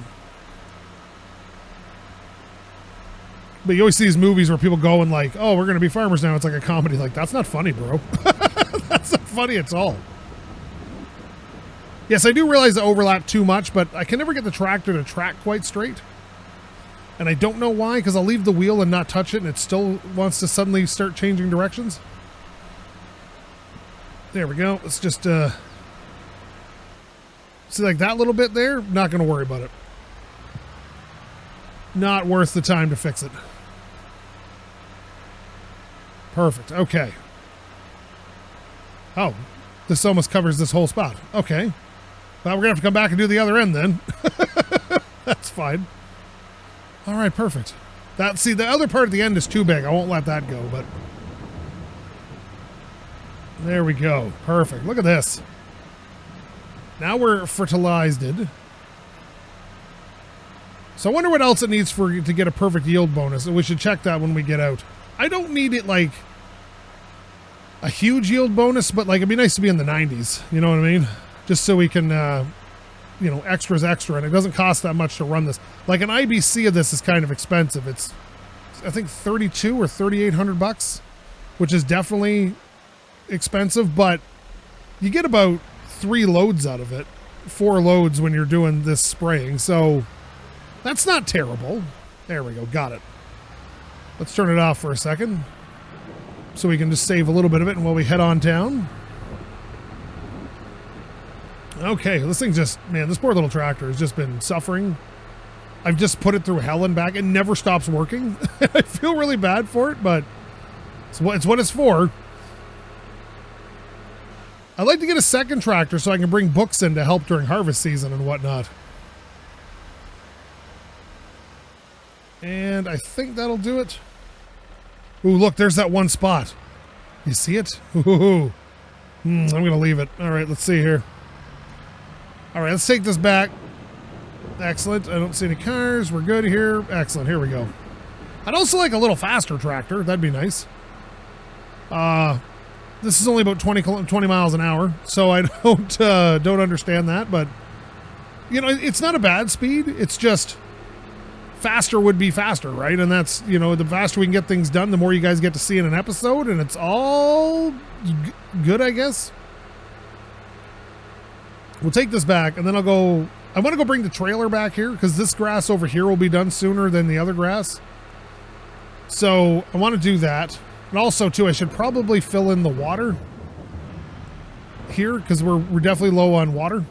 But you always see these movies where people go and like, oh, we're going to be farmers now. It's like a comedy. Like, that's not funny, bro. That's not funny at all. Yes, I do realize I overlap too much, but I can never get the tractor to track quite straight. And I don't know why, because I'll leave the wheel and not touch it, and it still wants to suddenly start changing directions. There we go. Let's just, see, like that little bit there, not going to worry about it. Not worth the time to fix it. Perfect. Okay. Oh, this almost covers this whole spot. Okay. Well, we're going to have to come back and do the other end then. That's fine. All right, perfect. See, the other part at the end is too big. I won't let that go, but there we go. Perfect. Look at this. Now we're fertilized. So I wonder what else it needs for you to get a perfect yield bonus. We should check that when we get out. I don't need it like a huge yield bonus, but like it'd be nice to be in the 90s. You know what I mean? Just so we can, you know, extra's extra, and it doesn't cost that much to run this. Like an IBC of this is kind of expensive. It's, I think, 32 or 3,800 bucks, which is definitely expensive, but you get about 3 loads out of it, 4 loads when you're doing this spraying. So that's not terrible. There we go. Got it. Let's turn it off for a second so we can just save a little bit of it while we head on down. Okay, this thing just, man, this poor little tractor has just been suffering. I've just put it through hell and back. It never stops working. I feel really bad for it, but it's what it's for. I'd like to get a second tractor so I can bring books in to help during harvest season and whatnot. And I think that'll do it. Ooh, look, there's that one spot. You see it? Ooh. I'm going to leave it. All right, let's see here. All right, let's take this back. Excellent. I don't see any cars. We're good here. Excellent. Here we go. I'd also like a little faster tractor. That'd be nice. This is only about 20 miles an hour, so I don't understand that, but you know, it's not a bad speed. It's just faster would be faster, right? And that's, you know, the faster we can get things done, the more you guys get to see in an episode, and it's all good, I guess. We'll take this back, and then I want to go bring the trailer back here, because this grass over here will be done sooner than the other grass. So I want to do that. And also, too, I should probably fill in the water here, because we're definitely low on water.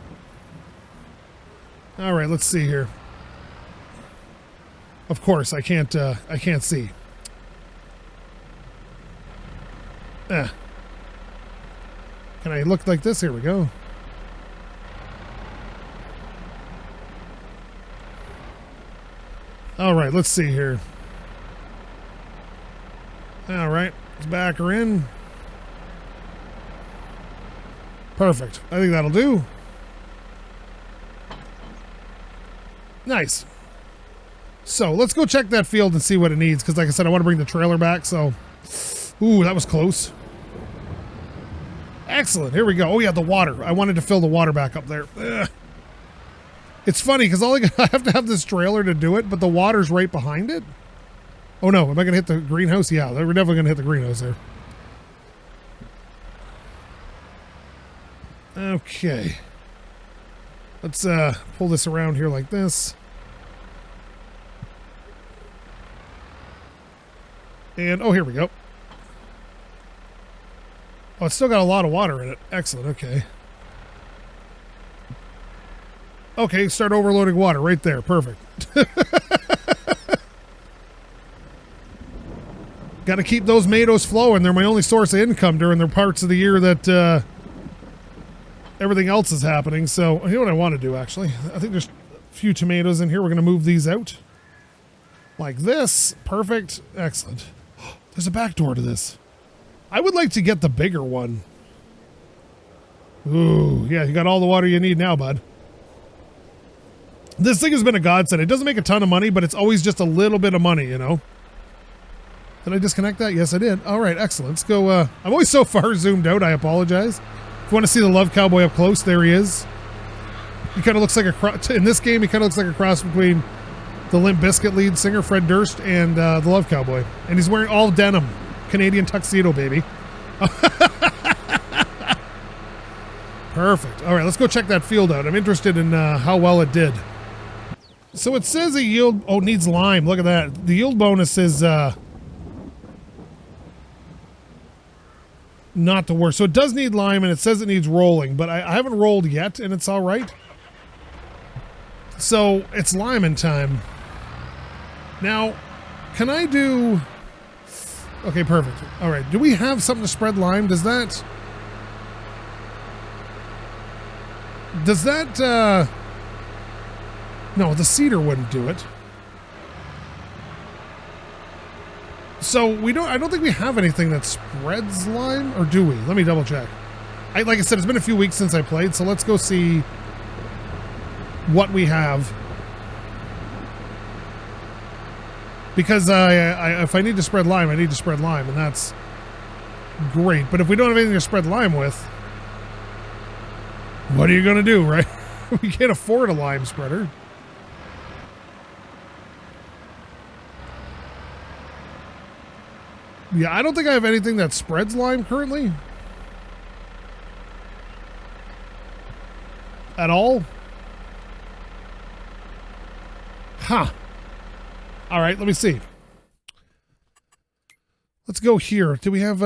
All right, let's see here. Of course, I can't see. Can I look like this? Here we go. All right, let's see here. All right, let's back her in. Perfect. I think that'll do. Nice. So let's go check that field and see what it needs, because like I said, I want to bring the trailer back, so... Ooh, that was close. Excellent. Here we go. Oh, yeah, the water. I wanted to fill the water back up there. Ugh. It's funny, because I have to have this trailer to do it, but the water's right behind it. Oh, no. Am I going to hit the greenhouse? Yeah, we're definitely going to hit the greenhouse there. Okay. Let's pull this around here like this. And, oh, here we go. Oh, it's still got a lot of water in it. Excellent, okay. Okay, start overloading water right there. Perfect. Got to keep those tomatoes flowing. They're my only source of income during the parts of the year that everything else is happening. So, you know what I want to do, actually? I think there's a few tomatoes in here. We're going to move these out. Like this. Perfect. Excellent. There's a back door to this. I would like to get the bigger one. Ooh, yeah, you got all the water you need now, bud. This thing has been a godsend. It doesn't make a ton of money, but it's always just a little bit of money, you know? Did I disconnect that? Yes, I did. All right, excellent. Let's go. I'm always so far zoomed out. I apologize. If you want to see the Love Cowboy up close, there he is. He kind of looks like a... In this game, he kind of looks like a cross between the Limp Bizkit lead singer, Fred Durst, and the Love Cowboy. And he's wearing all denim. Canadian tuxedo, baby. Perfect. All right, let's go check that field out. I'm interested in how well it did. So it says a yield... Oh, it needs lime. Look at that. The yield bonus is not the worst. So it does need lime, and it says it needs rolling, but I haven't rolled yet, and it's all right. So it's liming time. Now, can I do... Okay, perfect. All right. Do we have something to spread lime? Does that... No, the cedar wouldn't do it. So I don't think we have anything that spreads lime, or do we? Let me double check. Like I said, it's been a few weeks since I played, so let's go see what we have. Because if I need to spread lime, I need to spread lime, and that's great. But if we don't have anything to spread lime with, what are you going to do, right? We can't afford a lime spreader. Yeah, I don't think I have anything that spreads lime currently. At all. Huh. All right, let me see. Let's go here. Do we have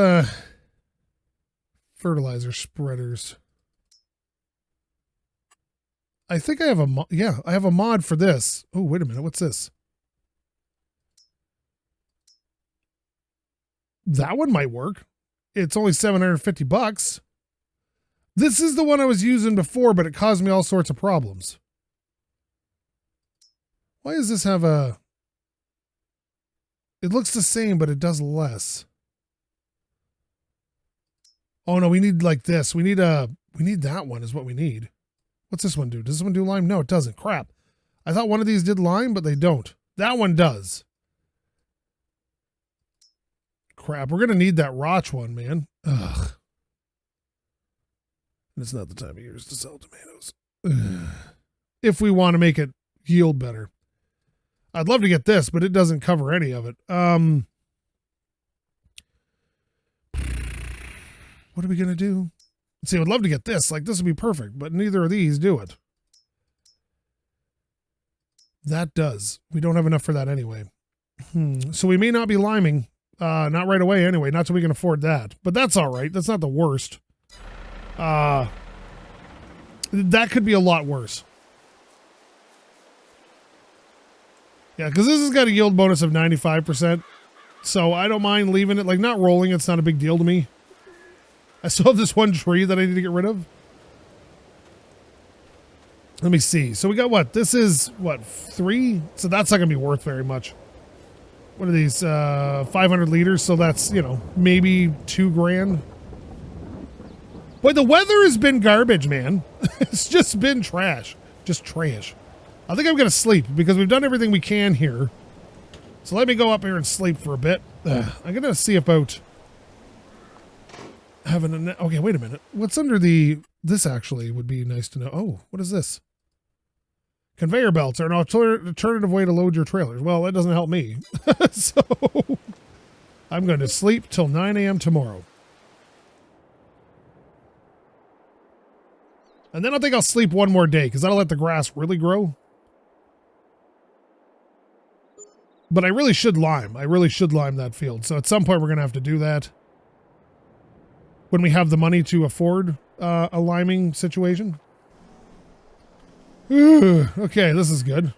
fertilizer spreaders? I think I have a mod. Yeah, I have a mod for this. Oh, wait a minute. What's this? That one might work. It's only $750. This is the one I was using before, but it caused me all sorts of problems. Why does this have a... It looks the same, but it does less. Oh no, we need like this. We need that one is what we need. What's this one do? Does this one do lime? No, it doesn't. Crap. I thought one of these did lime, but they don't. That one does. Crap, we're going to need that Roch one, man. Ugh. And it's not the time of year to sell tomatoes. Ugh. If we want to make it yield better. I'd love to get this, but it doesn't cover any of it. What are we going to do? Let's see, I would love to get this. Like, this would be perfect, but neither of these do it. That does. We don't have enough for that anyway. So we may not be liming. Not right away anyway. Not so we can afford that. But that's all right. That's not the worst. That could be a lot worse. Yeah, because this has got a yield bonus of 95%. So I don't mind leaving it. Like, not rolling. It's not a big deal to me. I still have this one tree that I need to get rid of. Let me see. So we got what? This is, what, 3? So that's not going to be worth very much. What are these? 500 liters. So that's, you know, maybe $2,000. Boy, the weather has been garbage, man. It's just been trash. Just trash. I think I'm going to sleep because we've done everything we can here. So let me go up here and sleep for a bit. I'm going to see about having a... Okay, wait a minute. What's under the... This actually would be nice to know. Oh, what is this? Conveyor belts are an alternative way to load your trailers. Well, that doesn't help me. So I'm going to sleep till 9 a.m. tomorrow. And then I think I'll sleep one more day because that'll let the grass really grow. But I really should lime. I really should lime that field. So at some point we're going to have to do that. When we have the money to afford a liming situation. Okay, this is good.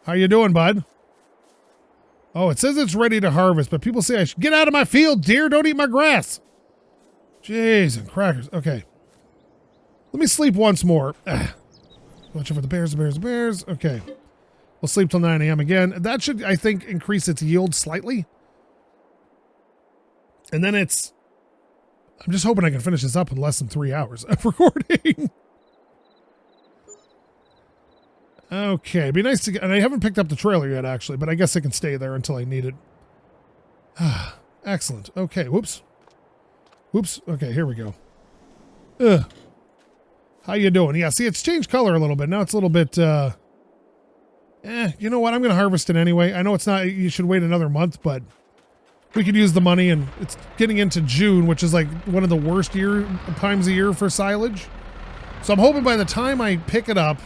How you doing, bud? Oh, it says it's ready to harvest, but people say I should get out of my field, deer. Don't eat my grass. Jeez and crackers. Okay. Let me sleep once more. Watch out for the bears, the bears, the bears. Okay. We'll sleep till 9 a.m. again. That should, I think, increase its yield slightly. And then it's... I'm just hoping I can finish this up in less than 3 hours of recording. Okay, it'd be nice to get... And I haven't picked up the trailer yet, actually, but I guess I can stay there until I need it. Excellent. Okay, whoops. Whoops. Okay, here we go. Ugh. How you doing? Yeah, see, it's changed color a little bit. Now it's a little bit, you know what? I'm going to harvest it anyway. I know it's not, you should wait another month, but we could use the money, and it's getting into June, which is like one of the worst times of year for silage. So I'm hoping by the time I pick it up,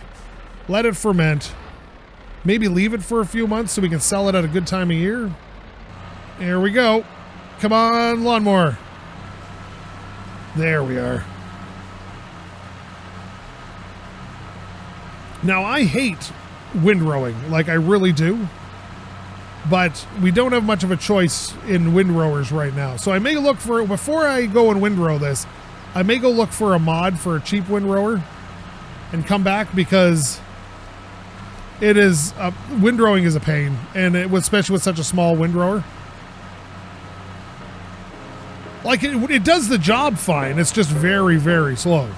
let it ferment, maybe leave it for a few months so we can sell it at a good time of year. Here we go. Come on, lawnmower. There we are. Now, I hate windrowing, like I really do, but we don't have much of a choice in windrowers right now. So I may look for, before I go and windrow this, I may go look for a mod for a cheap windrower and come back, because it is, windrowing is a pain, and especially with such a small windrower. Like, it does the job fine, it's just very, very slow.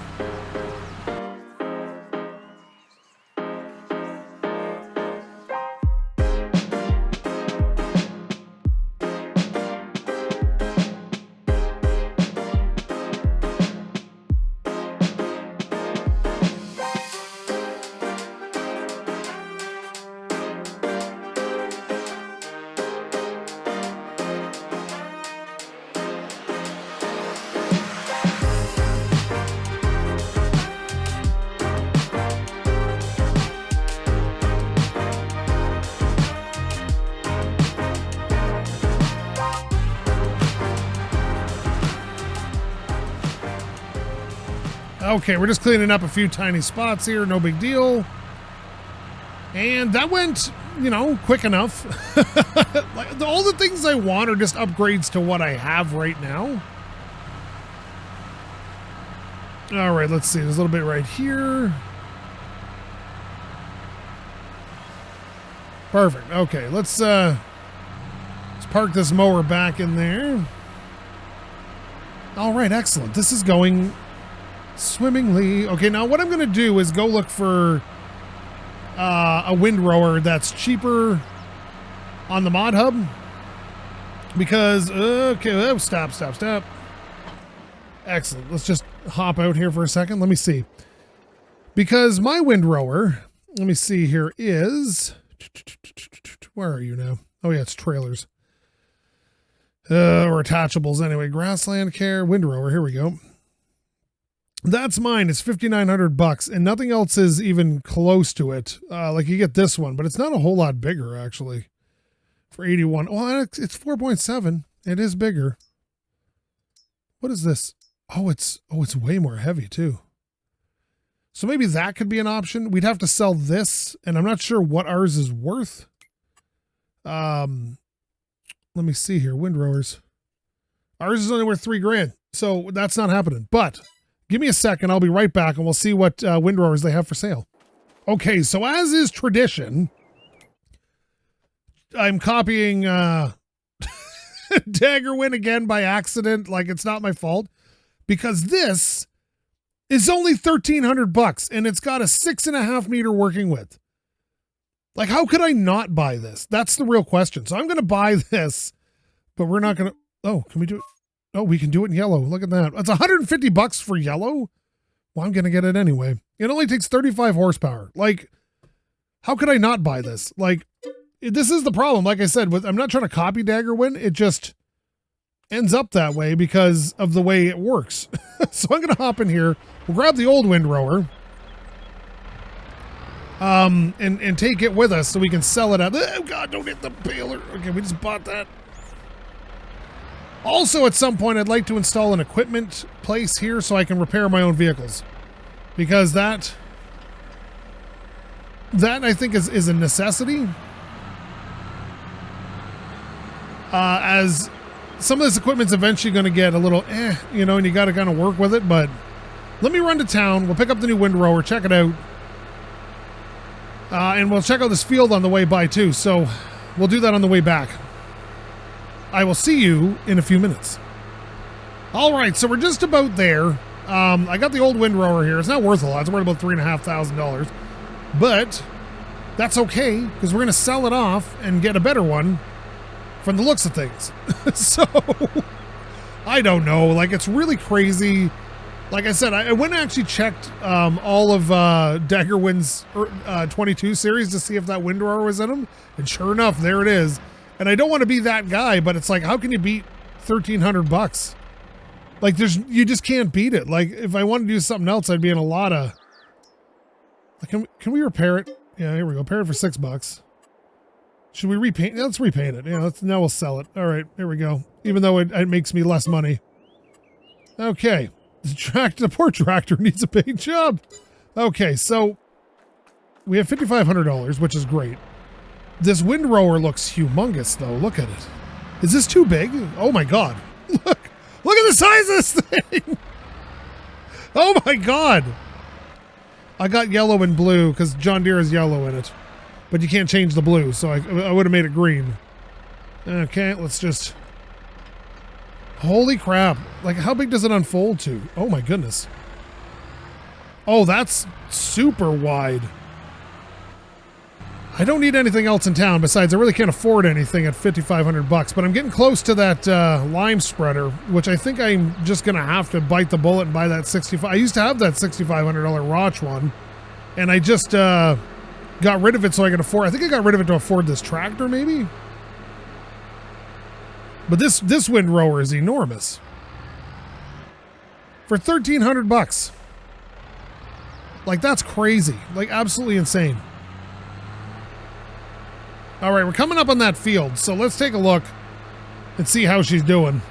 Okay, we're just cleaning up a few tiny spots here, no big deal. And that went, you know, quick enough. Like, all the things I want are just upgrades to what I have right now. All right, let's see. There's a little bit right here. Perfect. Okay, let's park this mower back in there. All right, excellent. This is going swimmingly. Okay, now what I'm going to do is go look for a windrower that's cheaper on the mod hub. Because, okay, oh, stop. Excellent. Let's just hop out here for a second. Let me see. Because my windrower, let me see here, is... Where are you now? Oh, yeah, it's trailers. Or attachables anyway. Grassland care, windrower, here we go. That's mine. It's $5,900, and nothing else is even close to it. Like you get this one, but it's not a whole lot bigger, actually. For 81. Well, it's 4.7. It is bigger. What is this? Oh, it's way more heavy too. So maybe that could be an option. We'd have to sell this, and I'm not sure what ours is worth. Let me see here. Windrowers. Ours is only worth $3,000, so that's not happening. But give me a second. I'll be right back, and we'll see what windrowers they have for sale. Okay, so as is tradition, I'm copying Daggerwind again by accident, like it's not my fault, because this is only $1,300 and it's got a 6.5 meter working width. Like, how could I not buy this? That's the real question. So I'm going to buy this, but we're not going to. Oh, can we do it? Oh, we can do it in yellow. Look at that. It's $150 for yellow. Well, I'm going to get it anyway. It only takes 35 horsepower. Like, how could I not buy this? Like, this is the problem. Like I said, I'm not trying to copy Daggerwind. It just ends up that way because of the way it works. So I'm going to hop in here. We'll grab the old windrower. And take it with us so we can sell it out. Oh God, don't hit the baler. Okay, we just bought that. Also, at some point, I'd like to install an equipment place here so I can repair my own vehicles. Because that I think is a necessity. As some of this equipment's eventually going to get a little you know, and you got to kind of work with it. But let me run to town. We'll pick up the new windrower, check it out. And we'll check out this field on the way by too. So we'll do that on the way back. I will see you in a few minutes. All right, so we're just about there. I got the old windrower here. It's not worth a lot. It's worth about $3,500. But that's okay, because we're going to sell it off and get a better one from the looks of things. So, I don't know. Like, it's really crazy. Like I said, I went and actually checked all of Daggerwind's 22 series to see if that windrower was in them. And sure enough, there it is. And I don't want to be that guy, but it's like, how can you beat $1,300? Like, you just can't beat it. Like, if I wanted to do something else, I'd be in a lot of... Like, can we repair it? Yeah, here we go. Repair it for $6. Should we repaint? Yeah, let's repaint it. Yeah, now we'll sell it. All right, here we go. Even though it makes me less money. Okay. The poor tractor needs a paint job. Okay, so we have $5,500, which is great. This windrower looks humongous, though. Look at it. Is this too big? Oh my God! Look at the size of this thing. Oh my God! I got yellow and blue because John Deere has yellow in it, but you can't change the blue, so I would have made it green. Okay, let's just. Holy crap. Like, how big does it unfold to? Oh my goodness. Oh, that's super wide. I don't need anything else in town. Besides, I really can't afford anything at $5,500, but I'm getting close to that lime spreader, which I think I'm just going to have to bite the bullet and buy that I used to have that $6,500 Roch one, and I just got rid of it so I could afford, I think I got rid of it to afford this tractor maybe? But this windrower is enormous. For $1,300. Like, that's crazy. Like, absolutely insane. All right, we're coming up on that field, so let's take a look and see how she's doing.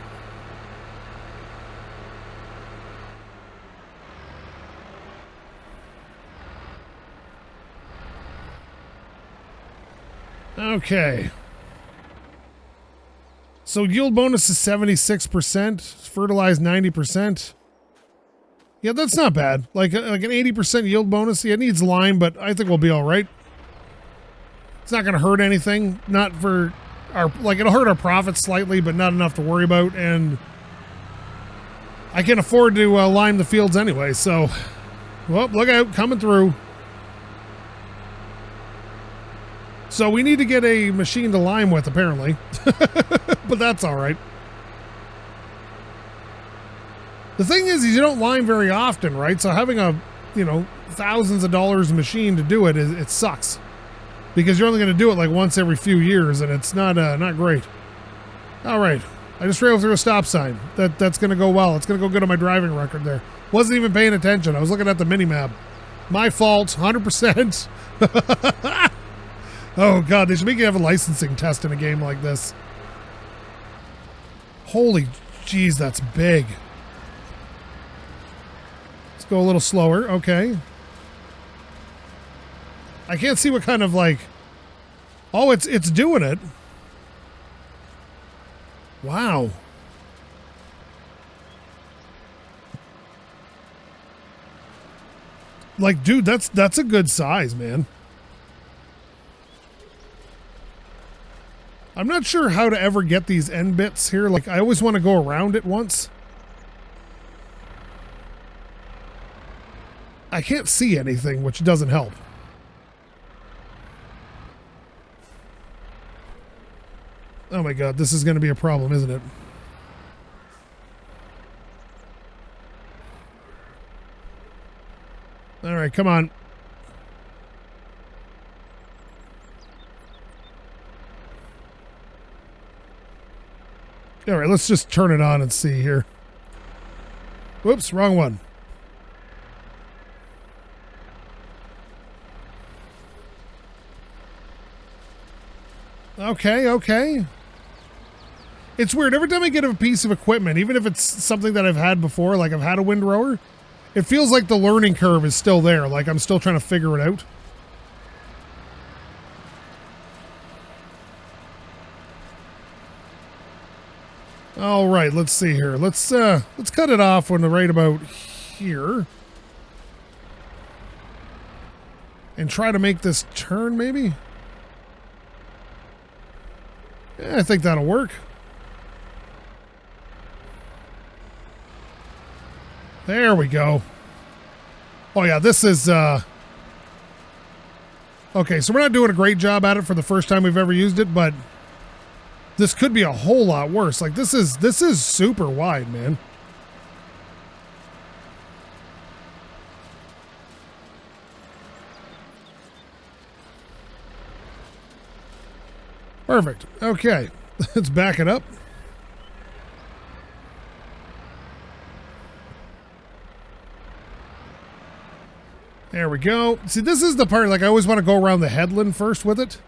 Okay. So yield bonus is 76%, fertilized 90%. Yeah, that's not bad. Like an 80% yield bonus. Yeah, it needs lime, but I think we'll be all right. It's not going to hurt anything. Not for like it'll hurt our profits slightly, but not enough to worry about. And I can afford to lime the fields anyway. So, well, look out, coming through. So we need to get a machine to lime with, apparently. But that's all right. The thing is you don't lime very often, right? So having a, you know, thousands of dollars machine to do it, it sucks. Because you're only going to do it like once every few years, and it's not great. All right. I just drove through a stop sign. That's going to go well. It's going to go good on my driving record there. Wasn't even paying attention. I was looking at the mini-map. My fault, 100%. Oh, God, they should make you have a licensing test in a game like this. Holy jeez, that's big. Let's go a little slower. Okay. I can't see what kind of, like... Oh, it's doing it. Wow. Like, dude, that's a good size, man. I'm not sure how to ever get these end bits here. Like, I always want to go around it once. I can't see anything, which doesn't help. Oh my God, this is going to be a problem, isn't it? All right, come on. All right, let's just turn it on and see here. Whoops, wrong one. Okay. It's weird. Every time I get a piece of equipment, even if it's something that I've had before, like I've had a windrower, it feels like the learning curve is still there. Like I'm still trying to figure it out. All right, let's see here. Let's cut it off when right about here. And try to make this turn, maybe? Yeah, I think that'll work. There we go. Oh yeah, this is okay, so we're not doing a great job at it for the first time we've ever used it, but this could be a whole lot worse. Like this is super wide, man. Perfect. Okay. Let's back it up. There we go. See, this is the part, like I always want to go around the headland first with it.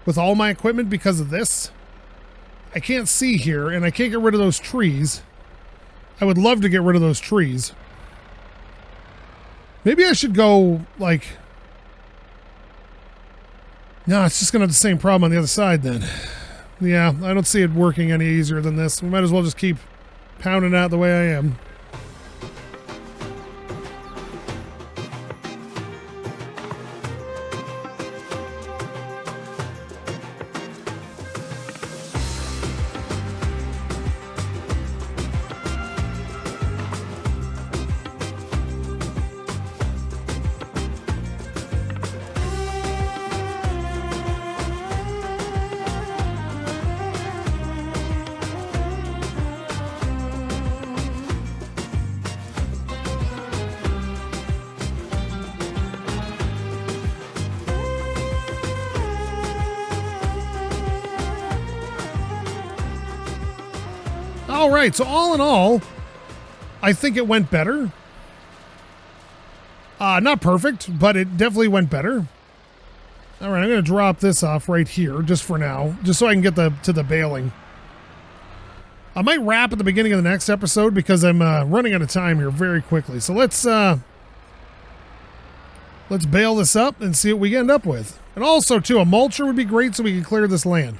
With all my equipment because of this. I can't see here and I can't get rid of those trees. I would love to get rid of those trees. Maybe I should go like... No, it's just going to have the same problem on the other side then. Yeah, I don't see it working any easier than this. We might as well just keep pounding out the way I am. All right, so all in all, I think it went better. Not perfect, but it definitely went better. All right, I'm going to drop this off right here just for now, just so I can get to the baling. I might wrap at the beginning of the next episode because I'm running out of time here very quickly. So let's bale this up and see what we end up with. And also, too, a mulcher would be great so we can clear this land.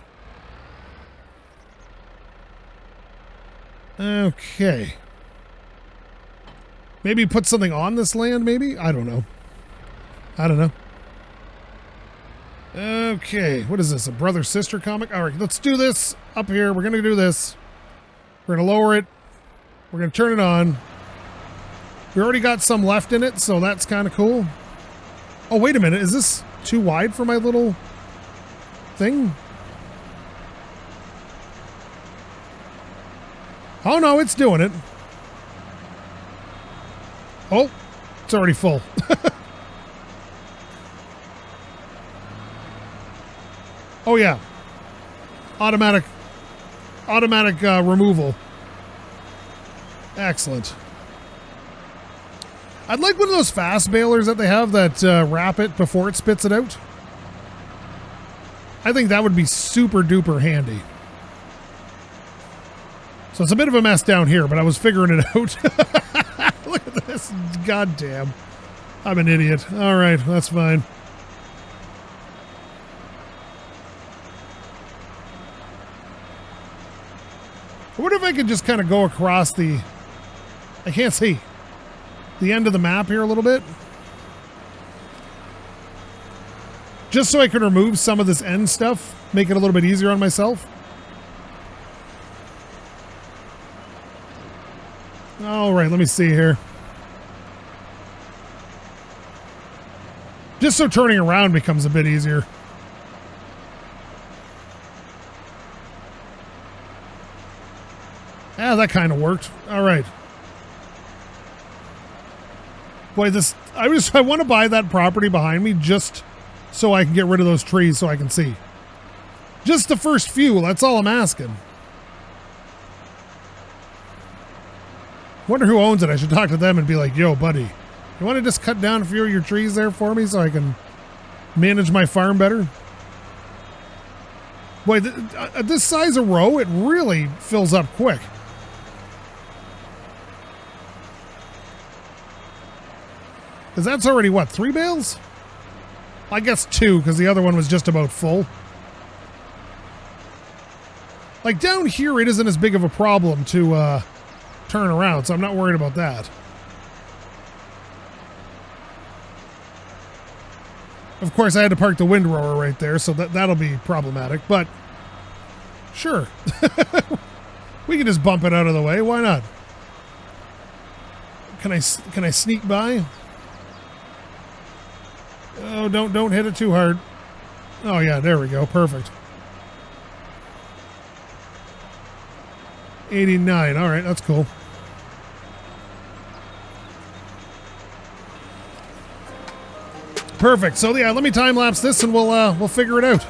Okay. Maybe put something on this land, maybe? I don't know. Okay, what is this? A brother-sister comic? All right, let's do this up here. We're going to do this. We're going to lower it. We're going to turn it on. We already got some left in it, so that's kind of cool. Oh, wait a minute. Is this too wide for my little thing? Oh, no, it's doing it. Oh, it's already full. Oh, yeah. Automatic removal. Excellent. I'd like one of those fast balers that they have that wrap it before it spits it out. I think that would be super duper handy. So it's a bit of a mess down here, but I was figuring it out. Look at this. God damn. I'm an idiot. All right, that's fine. I wonder if I could just kind of go across the... I can't see. The end of the map here a little bit. Just so I can remove some of this end stuff. Make it a little bit easier on myself. All right, let me see here. Just so turning around becomes a bit easier. Yeah, that kind of worked. All right. Boy, I want to buy that property behind me just so I can get rid of those trees so I can see. Just the first few, that's all I'm asking. Wonder who owns it. I should talk to them and be like, yo, buddy, you want to just cut down a few of your trees there for me so I can manage my farm better? Boy, at this size of row, it really fills up quick. Because that's already, what, 3 bales? I guess 2, because the other one was just about full. Like, down here, it isn't as big of a problem to turn around, so I'm not worried about that. Of course, I had to park the windrower right there, so that'll be problematic, but sure. We can just bump it out of the way. Why not? Can I sneak by? Oh, don't hit it too hard. Oh yeah, there we go. Perfect. 89. All right, that's cool. Perfect. So yeah, let me time lapse this and we'll figure it out.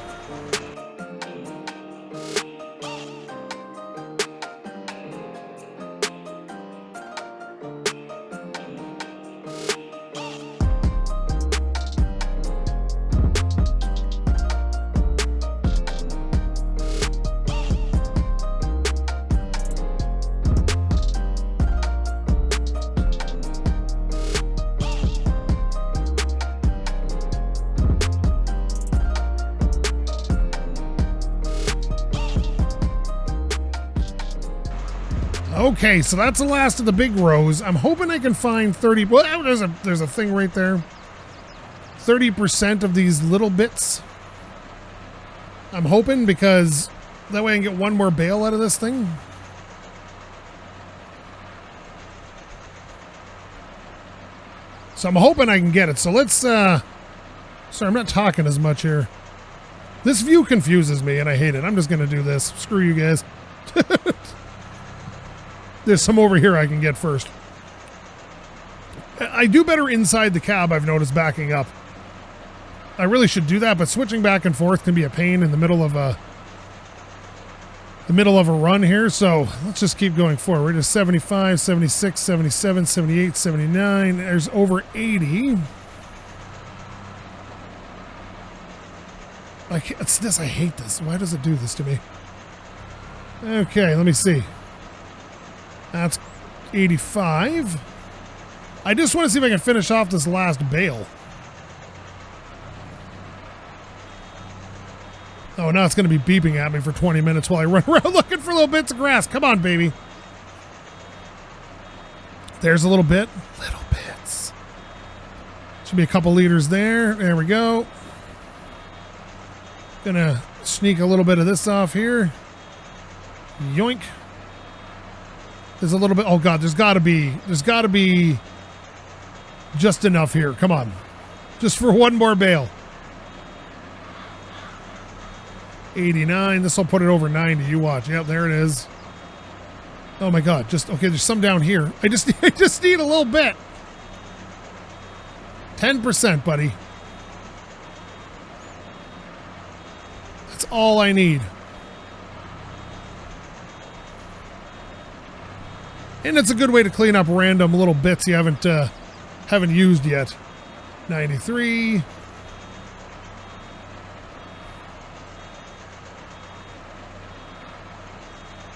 Okay, so that's the last of the big rows. I'm hoping I can find 30. Well, there's a thing right there. 30% of these little bits. I'm hoping, because that way I can get one more bale out of this thing. So I'm hoping I can get it. So let's sorry, I'm not talking as much here. This view confuses me and I hate it. I'm just gonna do this. Screw you guys. There's some over here I can get first. I do better inside the cab, I've noticed, backing up. I really should do that, but switching back and forth can be a pain in the middle of a run here. So let's just keep going forward. There's 75, 76, 77, 78, 79. There's over 80. It's this. I hate this. Why does it do this to me? Okay, let me see. That's 85. I just want to see if I can finish off this last bale. Oh, now it's going to be beeping at me for 20 minutes while I run around looking for little bits of grass. Come on, baby. There's a little bit. Little bits. Should be a couple liters there. There we go. Gonna sneak a little bit of this off here. Yoink. There's a little bit. Oh God, there's gotta be just enough here. Come on. Just for one more bale. 89. This will put it over 90. You watch. Yep, there it is. Oh my God. Okay, there's some down here. I just need a little bit. 10%, buddy. That's all I need. And it's a good way to clean up random little bits you haven't used yet. 93.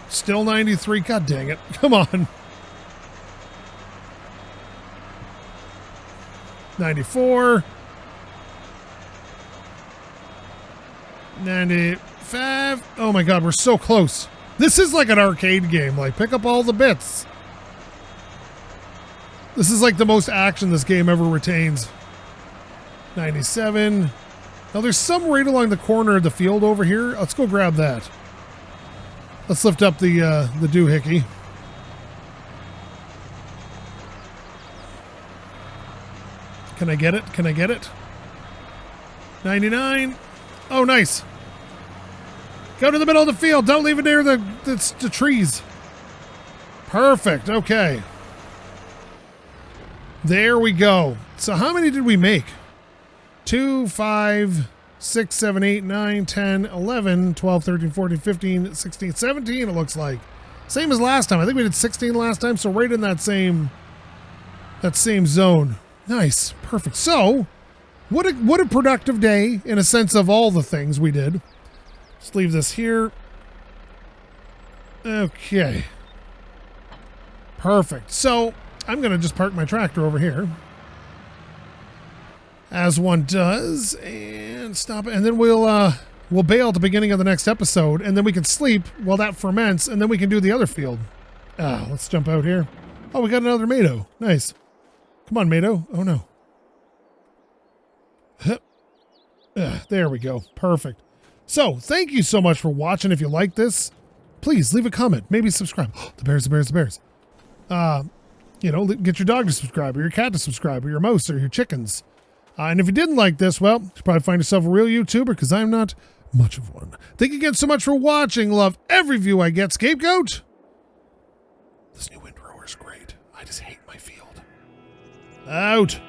Still 93. God dang it. Come on. 94. 95. Oh my God, we're so close. This is like an arcade game. Like, pick up all the bits. This is like the most action this game ever retains. 97. Now there's some right along the corner of the field over here. Let's go grab that. Let's lift up the doohickey. Can I get it? Can I get it? 99. Oh, nice. Go to the middle of the field. Don't leave it near the trees. Perfect. Okay. There we go. So how many did we make? 2, 5, 6, 7, 8, 9, 10, 11, 12, 13, 14, 15, 16, 17, it looks like. Same as last time. I think we did 16 last time, so right in that same zone. Nice. Perfect. So, what a productive day in a sense of all the things we did. Let's leave this here. Okay. Perfect. So, I'm going to just park my tractor over here. As one does, and stop it. And then we'll bale at the beginning of the next episode, and then we can sleep while that ferments, and then we can do the other field. Let's jump out here. Oh, we got another tomato. Nice. Come on, tomato. Oh, no. There we go. Perfect. So, thank you so much for watching. If you like this, please leave a comment. Maybe subscribe. The bears, the bears, the bears. You know, get your dog to subscribe, or your cat to subscribe, or your mouse, or your chickens. And if you didn't like this, well, you should probably find yourself a real YouTuber, because I'm not much of one. Thank you again so much for watching. Love every view I get. SkapeGote. This new windrower is great. I just hate my field. Out.